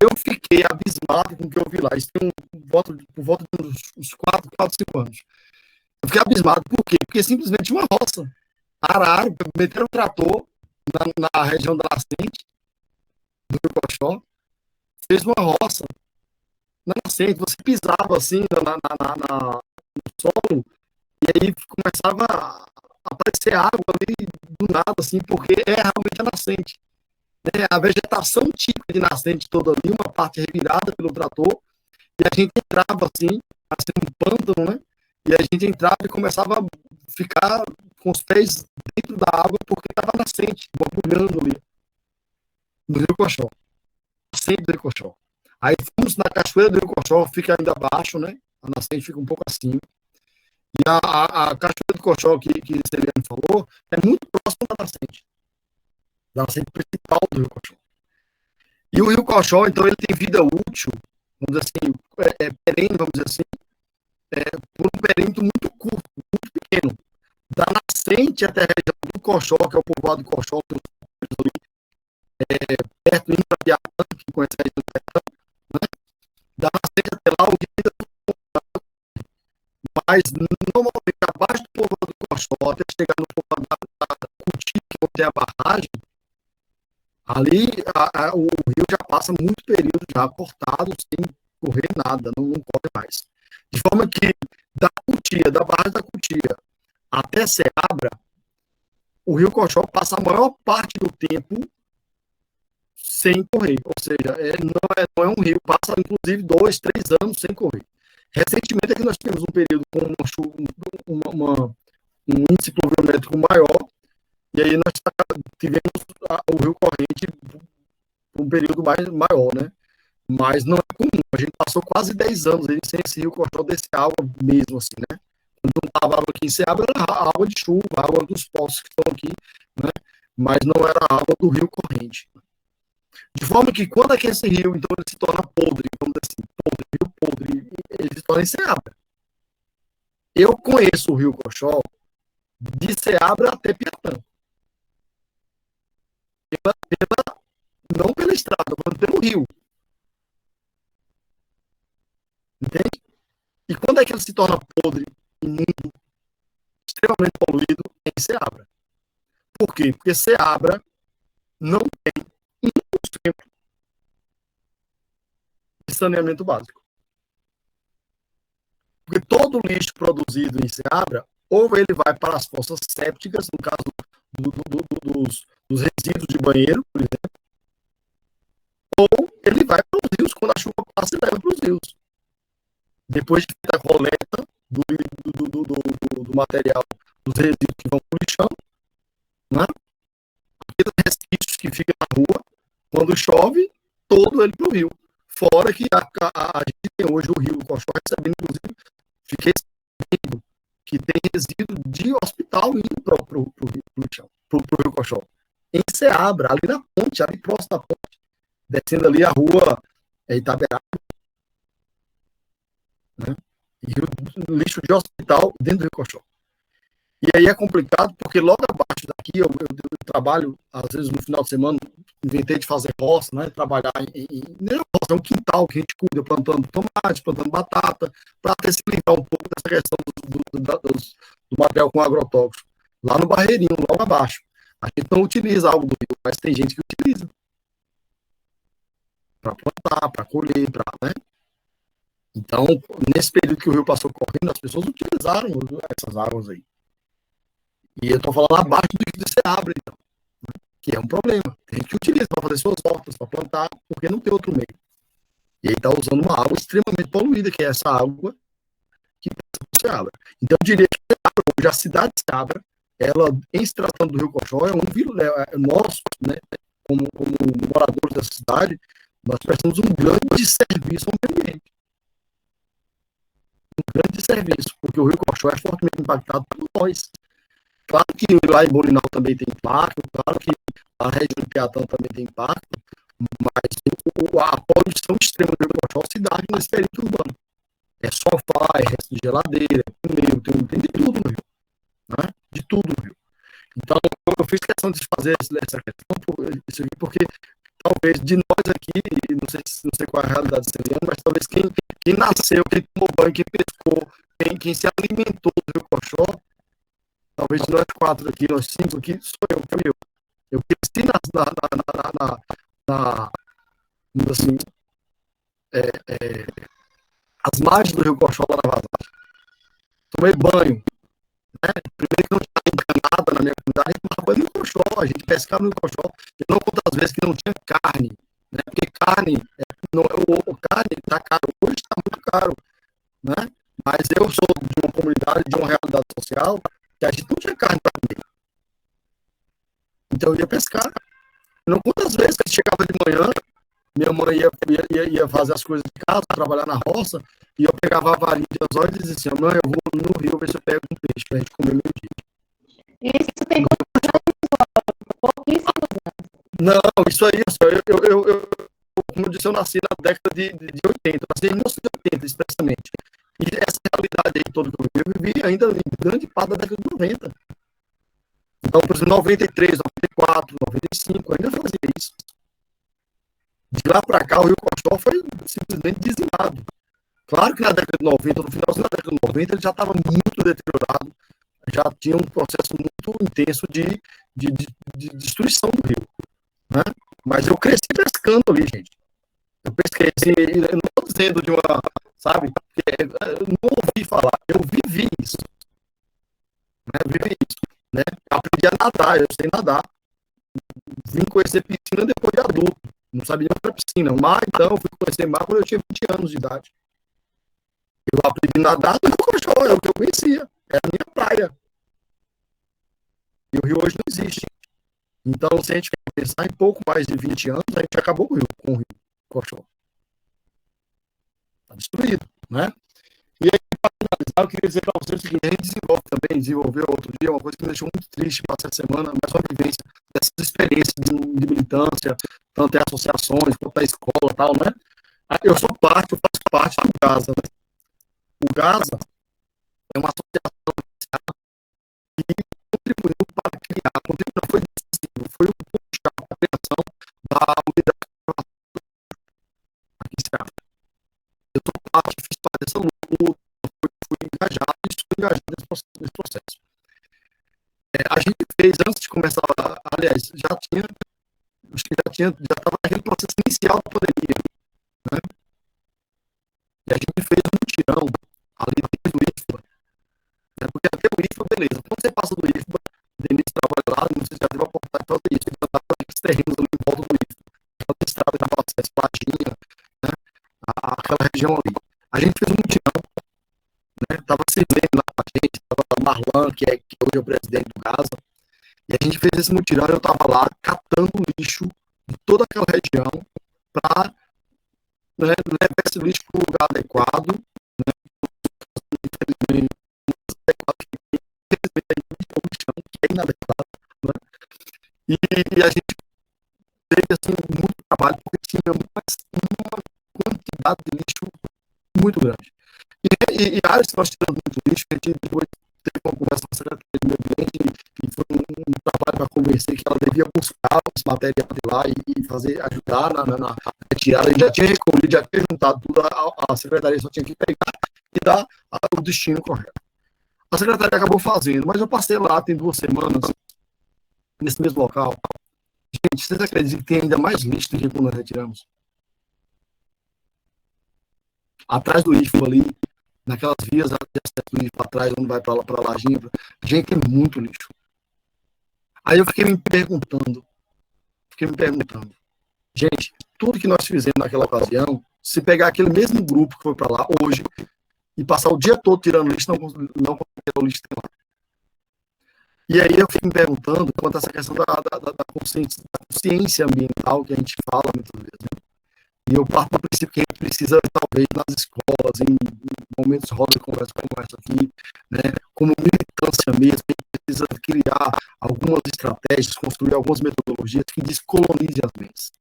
Eu fiquei abismado com o que eu vi lá. Isso tem por volta de uns 4, 5 anos. Eu fiquei abismado. Por quê? Porque simplesmente uma roça. Arara, meteram um trator na região da nascente do Rio Coxó, fez uma roça na nascente. Você pisava assim no solo, e aí começava a aparecer água ali do nada, assim, porque é realmente a nascente. Né? A vegetação típica de nascente toda ali, uma parte revirada pelo trator, e a gente entrava assim um pântano, né? E a gente entrava e começava a ficar com os pés dentro da água, porque estava nascente, borbulhando ali, no Rio Coxó. Nascente do Rio Coxó. Aí fomos na Cachoeira do Rio Cochó, fica ainda abaixo, né? A nascente fica um pouco acima. E a Cachoeira do Cochó, que Celiane falou, é muito próximo da nascente principal do Rio Cochó. E o Rio Cochó, então, ele tem vida útil, vamos dizer assim, perene, vamos dizer assim, por um perímetro muito curto, muito pequeno. Da nascente até a região do Cochó, que é o povoado do Cochó, perto do Intrapiatã, que conhece a região do Piatã, né? Da nascente até lá, o rio ainda é, mas normalmente abaixo do povoado do Cochó, até chegar no povoado da Cuti, que é onde tem a barragem, ali o rio já passa muito período já cortado, sem correr nada, não corre mais. De forma que da Cutia, da barragem da Cutia até Ceabra, o Rio Cochó passa a maior parte do tempo sem correr. Ou seja, não é um rio, passa inclusive 2, 3 anos sem correr. Recentemente é que nós tivemos um período com um índice pluviométrico maior, e aí nós tivemos o rio corrente por um período maior, né? Mas não é comum. A gente passou quase 10 anos aí sem esse rio Cochó descer água mesmo, assim, né? Quando não estava água aqui em Ceabra, era água de chuva, água dos poços que estão aqui, né? Mas não era água do rio corrente. De forma que quando é que esse rio, então, ele se torna podre, vamos dizer assim, rio podre, ele se torna em Ceabra. Eu conheço o rio Cochó de Ceabra até Piatã. Não pela estrada, mas pelo rio. Entende? E quando é que ele se torna podre, imundo, extremamente poluído? Em Ceabra. Por quê? Porque Ceabra não tem 1% de saneamento básico. Porque todo o lixo produzido em Ceabra, ou ele vai para as fossas sépticas, no caso dos resíduos de banheiro, por exemplo, ou ele vai para os rios quando a chuva passa e leva para os rios. Depois de feita a coleta do material, dos resíduos que vão para o lixão, né? Aqueles resquícios que ficam na rua, quando chove, todo ele para o rio. Fora que a gente tem hoje o rio Cochó recebendo, inclusive, fiquei sabendo que tem resíduo de hospital indo para o lixão, para o rio Cochó. Em Ceabra, ali na ponte, ali próximo da ponte, descendo ali a rua Itaberaba, né? E o lixo de hospital dentro do rio Cochó. E aí é complicado, porque logo abaixo daqui, eu trabalho, às vezes no final de semana, inventei de fazer roça, né? Trabalhar não é roça, é um quintal que a gente cuida, plantando tomate, plantando batata, para até se livrar um pouco dessa questão do material com agrotóxico. Lá no Barreirinho, logo abaixo. A gente não utiliza algo do rio, mas tem gente que utiliza. Para plantar, para colher, né? Então, nesse período que o rio passou correndo, as pessoas utilizaram essas águas aí. E eu estou falando abaixo do rio de Ceabra, então, né? Que é um problema. Tem gente que utiliza para fazer suas hortas, para plantar, porque não tem outro meio. E aí está usando uma água extremamente poluída, que é essa água que passa por Ceabra. Então, eu diria que hoje a cidade de Ceabra, ela, em se tratando do rio Cochó, nós, né, como moradores da cidade, nós prestamos um grande serviço ao meio ambiente. Um grande serviço, porque o rio Cochó é fortemente impactado por nós. Claro que lá em Bolinal também tem impacto, claro que a região de Piatã também tem impacto, mas a poluição extrema do rio Cochó se dá nesse perímetro urbano. É sofá, é resto de geladeira, é pneu, tem de tudo no rio. Né? De tudo no rio. Então, eu fiz questão de fazer essa questão, isso aqui, porque talvez de nós aqui, não sei qual é a realidade desse ano, mas talvez quem nasceu, quem tomou banho, quem pescou, quem se alimentou do rio Cochó, talvez de nós 4 aqui, nós 5 aqui, sou eu. Eu cresci assim, as margens do rio Cochó lá na Vazagem. Tomei banho, né? Primeiro que não tinha encanada na minha comunidade, a gente tomava banho no Cochó, a gente pescava no Cochó. Eu não conto as vezes que não tinha carne, né? Porque carne está caro, hoje está muito caro, né? Mas eu sou de uma comunidade, de uma realidade social, que a gente não tinha carne para comer. Então eu ia pescar. Eu não conto as vezes que chegava de manhã, minha mãe ia ia fazer as coisas de casa, trabalhar na roça, e eu pegava a varinha de anzol e dizia assim, mãe, eu vou no rio ver se eu pego um peixe pra gente comer meio-dia. Isso tem pouquíssimos anos. Não, isso aí, como eu disse, eu nasci na década de 80, eu nasci em 1980, expressamente. E essa realidade aí toda que eu vivi ainda em grande parte da década de 90. Então, por exemplo, 93, 94, 95, ainda fazia isso. De lá para cá, o Rio Cochó foi simplesmente dizimado. Claro que na década de 90, no finalzinho da década de 90, ele já estava muito deteriorado, já tinha um processo muito intenso de destruição do rio. Né? Mas eu cresci pescando ali, gente. Eu pesquei, assim, eu não estou dizendo de uma, sabe, eu não ouvi falar, eu vivi isso. Né? Eu vivi isso. Né? Eu aprendi a nadar, eu sei nadar. Vim conhecer piscina depois de adulto. Não sabia nem para piscina. O mar, então, eu fui conhecer mar quando eu tinha 20 anos de idade. Eu aprendi a nadar no Rio Cochó, é o que eu conhecia. Era a minha praia. E o rio hoje não existe. Então, se a gente quer pensar em pouco mais de 20 anos, a gente acabou com o Rio Cochó. Está destruído, né? E aí, para finalizar, eu queria dizer para vocês o seguinte, a gente desenvolveu outro dia uma coisa que me deixou muito triste para essa semana, mais uma vivência dessas experiências de militância, tanto em associações, quanto na escola e tal, né? Eu faço parte do GASA, né? O GASA é uma associação que contribuiu para criar, foi decisivo, foi o ponto-chave para a criação da unidade aqui em Ceará. Eu sou parte, fiz parte dessa luta, fui engajado e estou engajado nesse processo. A gente fez, antes de começar, aliás, já estava naquele processo inicial da pandemia, né? E a gente fez um mutirão ali dentro do IFBA, né? Porque até o IFBA, beleza, quando você passa do IFBA, Denise trabalha lá, não sei se já teve a oportunidade de fazer isso, ele andava naqueles terrenos ali em volta do IFBA, aquela estrada que estava acesso, Platinha, né? Aquela região ali. A gente fez um mutirão, né? Tava Silene lá com a gente, tava Marlan, que hoje é o presidente do GASA, e a gente fez esse mutirão e eu tava lá catando lixo de toda aquela região para, né, levar esse lixo para o lugar adequado, né? Infelizmente, que é inadequado, né? E a gente teve assim, muito trabalho, porque tinha uma quantidade de lixo muito grande. E áreas que nós tiramos muito lixo, a gente depois teve uma conversa com a Secretaria do Meio Ambiente e foi um trabalho para convencer que ela devia buscar os materiais de lá e ajudar na retirada. Ele já tinha recolhido, já tinha juntado tudo, a Secretaria só tinha que pegar e dar o destino correto. A Secretaria acabou fazendo, mas eu passei lá, tem 2 semanas, nesse mesmo local. Gente, vocês acreditam que tem ainda mais lixo do que quando nós retiramos? Atrás do IFBA ali, naquelas vias de acesso do IFBA atrás, onde vai para a Lajinha, gente, tem muito lixo. Aí eu fiquei me perguntando, gente, tudo que nós fizemos naquela ocasião, se pegar aquele mesmo grupo que foi para lá hoje e passar o dia todo tirando lixo, não conseguiria o lixo que tem lá. E aí eu fico me perguntando quanto a essa questão da consciência ambiental que a gente fala muitas vezes, né? E eu parto do princípio que a gente precisa, talvez, nas escolas, em momentos de roda de conversa como essa aqui, né, como militância mesmo, a gente precisa criar algumas estratégias, construir algumas metodologias que descolonizem as mentes.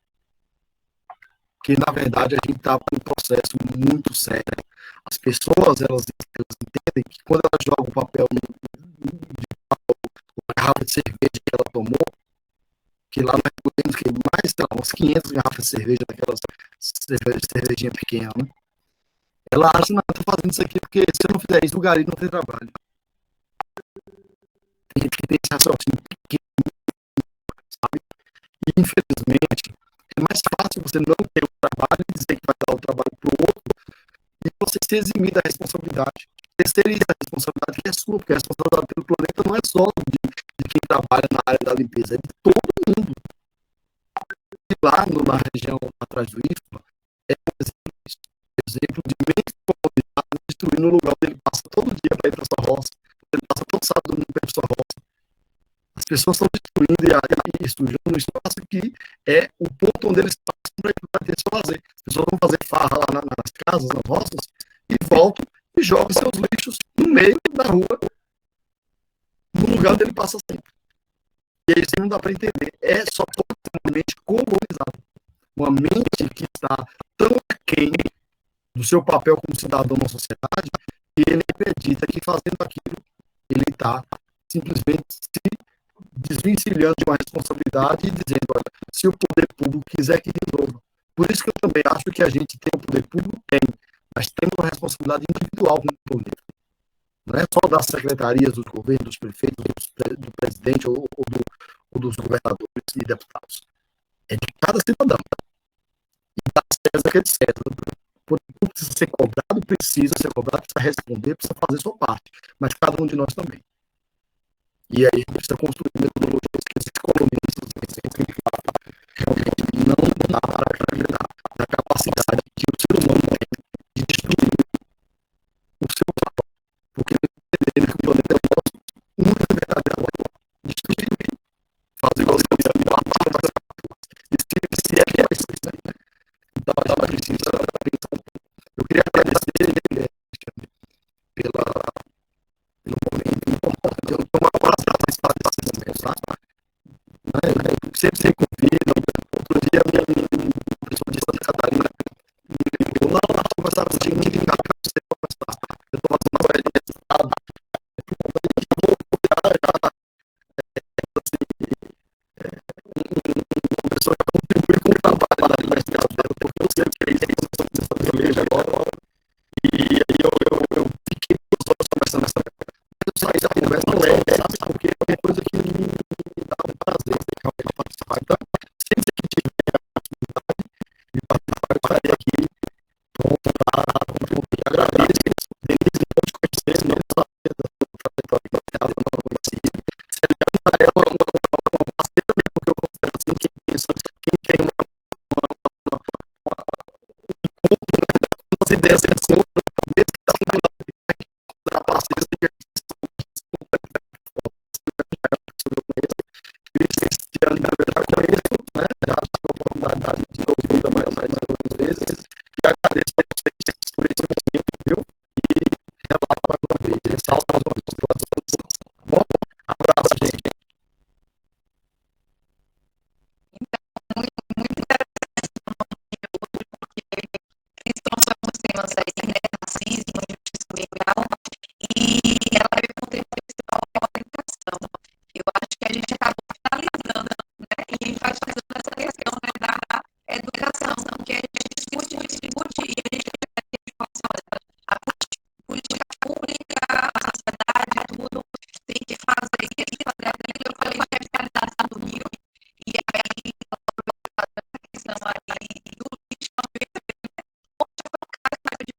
Porque, na verdade, a gente está com um processo muito sério. As pessoas, elas entendem que quando elas jogam o papel uma garrafa de cerveja que ela tomou, que lá nós podemos que mais, sei lá, umas 500 garrafas de cerveja daquelas cervejinha pequena, né? Ela acha, não, eu tô fazendo isso aqui porque se eu não fizer isso, o gari não tem trabalho. Tem gente que tem esse raciocínio pequeno, sabe? E, infelizmente, é mais fácil você não ter o trabalho e dizer que vai dar o trabalho pro outro e você se eximir da responsabilidade. Terceiriza a responsabilidade que é sua, porque a responsabilidade pelo planeta não é só de quem trabalha na área da limpeza, é de todo mundo. E lá na região atrás do IFBA, é um exemplo de meios comunidades destruindo o lugar onde ele passa todo dia para ir para sua roça, ele passa todo sábado para ir para sua roça. As pessoas estão destruindo e sujando um espaço que é o ponto onde eles passam para ir para ter seu lazer. As pessoas vão fazer farra lá nas casas, nas roças, e voltam e jogam seus lixos no meio da rua, no lugar onde ele passa sempre. E aí não dá para entender. É só uma mente colonizada. Uma mente que está tão aquém do seu papel como cidadão na sociedade, que ele acredita que fazendo aquilo, ele está simplesmente se desvencilhando de uma responsabilidade e dizendo, olha, se o poder público quiser que resolva. Por isso que eu também acho que a gente tem o poder público, mas tem uma responsabilidade individual com o poder. Não é só das secretarias, dos governos, dos prefeitos, do presidente ou dos governadores e deputados. É de cada cidadão. E da César que é de César. Precisa ser cobrado, precisa responder, precisa fazer sua parte. Mas cada um de nós também. E aí precisa construir metodologias que esses colonistas realmente não dá para acreditar na capacidade que o ser humano tem de destruir o seu próprio. Porque ele que o planeta é o nosso único verdadeiro destruir, fazer igual você e se é que é isso, né? Então a gente precisa pensar. Eu queria agradecer pelo momento importante. Eu estou agora para participar desse momento, tá? Eu sempre convido. Outro dia, minha pessoa de Santa Catarina me ligou, não, vou começar a te indicar para você conversar. Eu estou fazendo uma velha de estado. Uma pessoa que contribui com o trabalho da universidade dela, porque eu sei que é isso que eu vejo agora. E aí eu fiquei com os olhos conversando nessa época. Eu saí da conversa leve, sabe? Porque é uma coisa que me dá um prazer realmente participar. Então, sempre que tiver a oportunidade de participar, eu estarei aqui pronto para contribuir. Agradeço, Denise, não te conhecer, não saber da sua trajetória comercial, eu não conhecia. Ela é uma parceira mesmo, porque eu considero assim, quem tem umas ideias em conta, mesmo que está com a parceira, Cristiano, já conheço, né? Já tive a oportunidade de ouvir mais vezes. E agradeço a vocês por esse momento, viu? E relato mais uma vez, ressalto mais uma vez. Bom, abraço, gente. Muito interessante porque eles trouxeram alguns temas aí, né? Racismo, justiça ambiental, e ela veio contribuir para a orientação. Eu acho que a gente acabou finalizando, né, e enfatizando essa questão, né, da educação, que a gente discute, e a gente fala assim, olha, a política pública, a sociedade, tudo tem que fazer isso, fazer aquilo. Eu falei de radicalização do Rio, e aí a questão aí do lixo, onde foi um caso de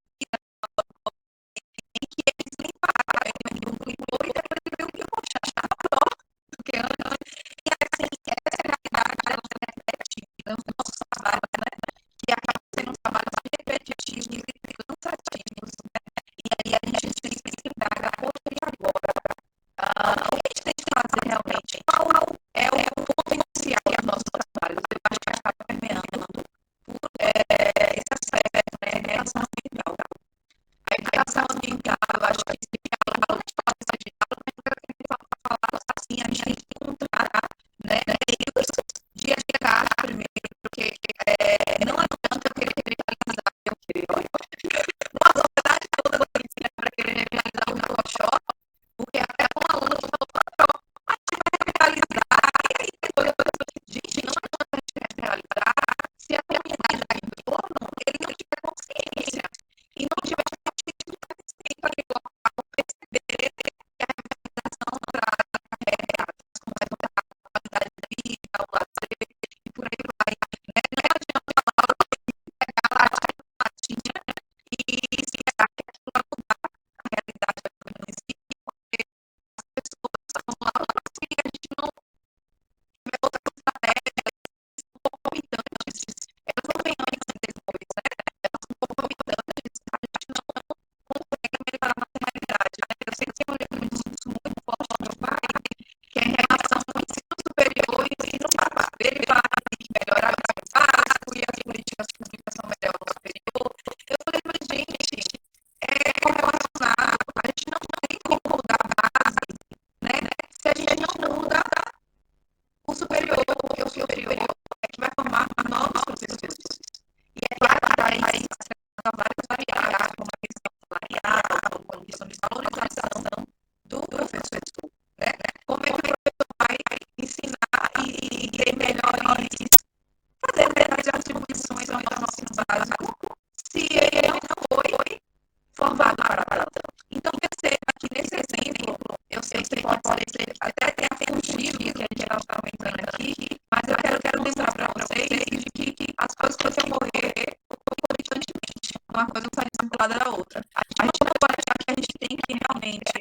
uma coisa não está desvinculada da outra. A gente não pode achar que a gente tem que realmente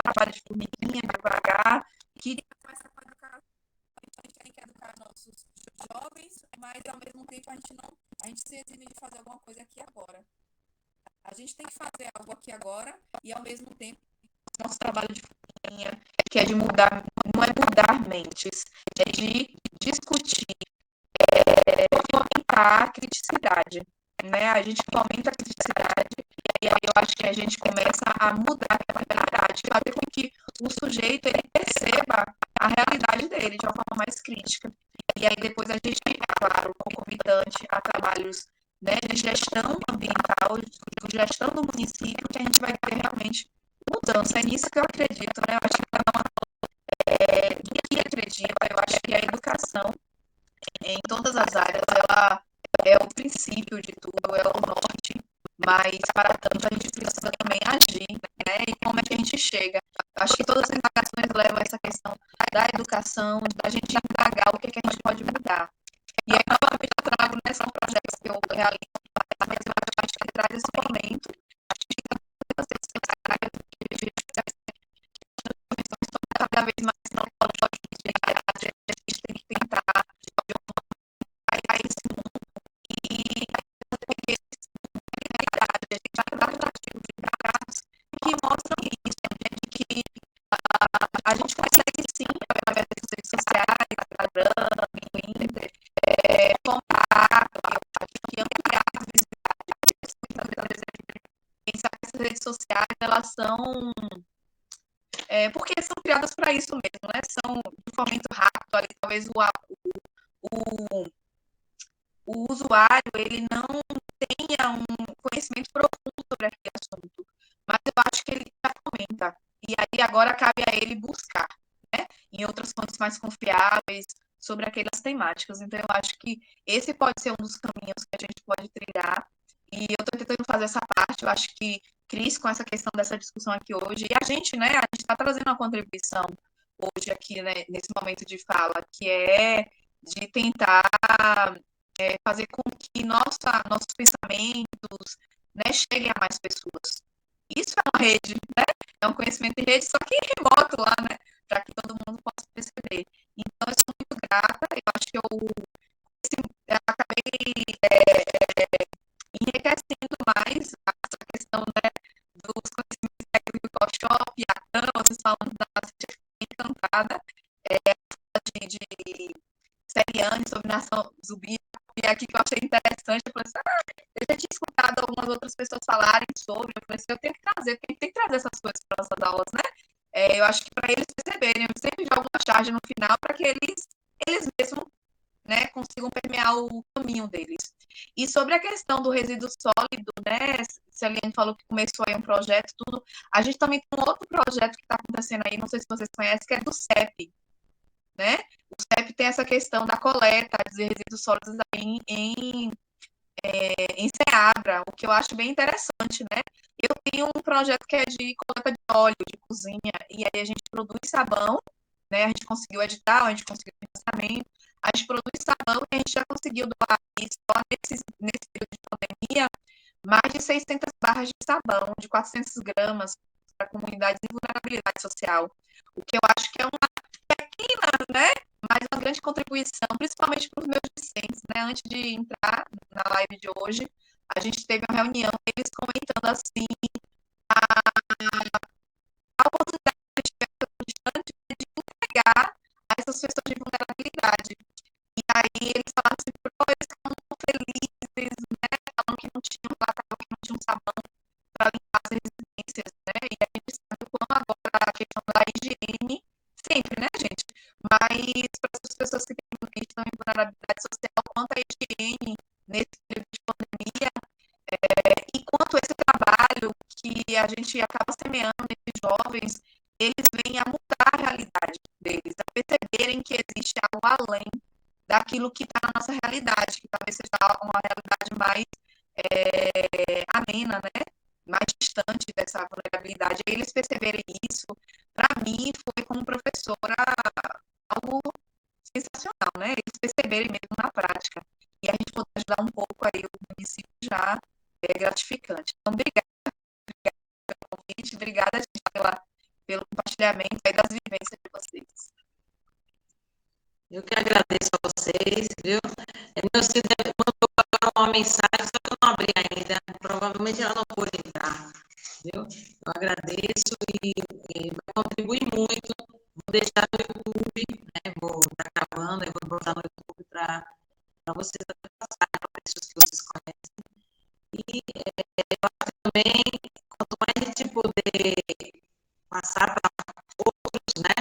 trabalhar de formiguinha, devagar, que começa com a educação. A gente tem que educar nossos jovens, mas ao mesmo tempo a gente se exime de fazer alguma coisa aqui agora. A gente tem que fazer algo aqui agora e ao mesmo tempo nosso trabalho de formiguinha, que é de mudar, não é mudar mentes, é de discutir, fomentar a criticidade, né? A gente fomenta a criticidade e aí eu acho que a gente começa a mudar a realidade, fazer com que o sujeito ele perceba a realidade dele de uma forma mais crítica. E aí depois a gente, claro, concomitante a trabalhos, né, de gestão ambiental, de gestão do município, que a gente vai ter realmente mudança. É nisso que eu acredito, né? Eu acho que que acredita, eu acho que a educação em todas as áreas, ela é o princípio de tudo, é o norte, mas para tanto a gente precisa também agir, né? E como é que a gente chega? Eu acho que todas as indagações levam a essa questão da educação, da gente indagar o que, é que a gente pode mudar. E aí, novamente, eu trago nesse projeto que eu realizo, mas eu acho que traz esse momento, acho que cada vez mais não pode a gente tem que tentar a esse mundo e porque a gente já dá atrativos de dados que mostram isso, né, de que a gente consegue sim, através das redes sociais, Instagram, Twitter, comprar, e ampliar a visibilidade. Muitas vezes pensar que essas redes sociais, elas são porque são criadas para isso mesmo, né? São de fomento rápido, ali, talvez o usuário ele não tenha um conhecimento profundo sobre aquele assunto, mas eu acho que ele já fomenta. E aí agora cabe a ele buscar, né? Em outras fontes mais confiáveis sobre aquelas temáticas. Então eu acho que esse pode ser um dos caminhos que a gente pode trilhar. E eu estou tentando fazer essa parte. Eu acho que Cris, com essa questão dessa discussão aqui hoje, e a gente, né, a gente está trazendo uma contribuição hoje aqui, né, nesse momento de fala, que é de tentar fazer com que nossos pensamentos, né, cheguem a mais pessoas. Isso é uma rede, né? É um conhecimento em rede, só que remoto lá, né? Para que todo mundo possa perceber. Então, eu sou muito grata, eu acho que eu acabei enriquecendo mais essa questão, né, dos conhecimentos técnicos do Photoshop, a vocês falando da encantada, de Seriane, sobre nação zumbi, e aqui que eu achei interessante, eu falei assim, eu já tinha escutado algumas outras pessoas falarem sobre, eu falei assim, eu tenho que trazer essas coisas para nossas aulas, né? Eu acho que para eles perceberem, eu sempre jogo uma charge no final para que eles mesmos, né, consigam permear o caminho deles. E sobre a questão do resíduo sólido, né, Celiane falou que começou aí um projeto, tudo, a gente também tem um outro projeto que está acontecendo aí, não sei se vocês conhecem, que é do CEP, né? O CEP tem essa questão da coleta de resíduos sólidos aí em Ceabra, o que eu acho bem interessante, né? Eu tenho um projeto que é de coleta de óleo de cozinha, e aí a gente produz sabão, né? A gente conseguiu edital, a gente conseguiu financiamento, a gente produz sabão e a gente já conseguiu doar só nesse período de pandemia mais de 600 barras de sabão, de 400 gramas para comunidades em vulnerabilidade social, o que eu acho que é uma pequena, né? Mas uma grande contribuição, principalmente para os meus discentes, né? Antes de entrar na live de hoje, a gente teve uma reunião, eles comentando assim a oportunidade de entregar a essas pessoas de vulnerabilidade. E aí eles falaram assim, eles estavam felizes, né? Falaram que não tinham falaram que não tinham sabão para limpar as residências, né? E a gente sabe como agora a questão da higiene, sempre, né, gente? Mas para as pessoas que estão em vulnerabilidade social, quanto a higiene nesse período de pandemia, e quanto esse trabalho que a gente acaba semeando nesses jovens, eles vêm a mudar a realidade deles, a perceberem que existe algo além daquilo que está na nossa realidade, que talvez seja uma realidade mais amena, né? Mais distante dessa vulnerabilidade. E eles perceberem isso, para mim, foi como professora algo sensacional, né? Eles perceberem mesmo na prática. E a gente poder ajudar um pouco aí o município já é gratificante. Então, obrigada pelo convite, obrigada, gente, pelo compartilhamento aí das vivências de vocês. Eu que agradeço a vocês, viu? Meu Cida mandou agora uma mensagem, só que eu não abri ainda. Provavelmente ela não pôde entrar, viu? Eu agradeço e vai contribuir muito. Vou deixar no YouTube, né? Vou estar gravando e vou botar no YouTube para vocês passarem para pessoas que vocês conhecem. E eu acho também, quanto mais a gente poder passar para outros, né?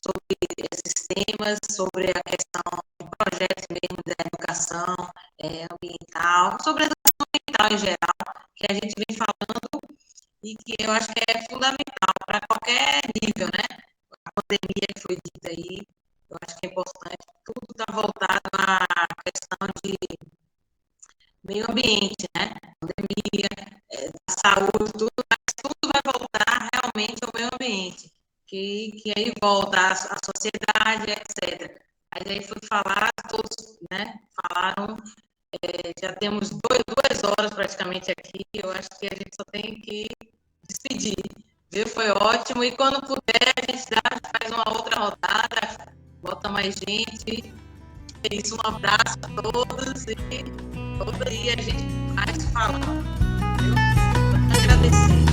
Sobre esses temas, sobre a questão de projetos mesmo da educação ambiental, sobre a educação ambiental em geral, que a gente vem falando e que eu acho que é fundamental para qualquer nível, né? A pandemia que foi dita aí, eu acho que é importante, tudo está voltado à questão de meio ambiente, né? Pandemia, da saúde, tudo vai voltar realmente ao meio ambiente. Que aí volta a sociedade, etc. Aí foi falar, todos, né, falaram, já temos 2 horas praticamente aqui, eu acho que a gente só tem que despedir, viu? Foi ótimo, e quando puder, a gente faz uma outra rodada, bota mais gente, é isso, um abraço a todos, e todo dia a gente vai se falando, viu? Eu quero agradecer.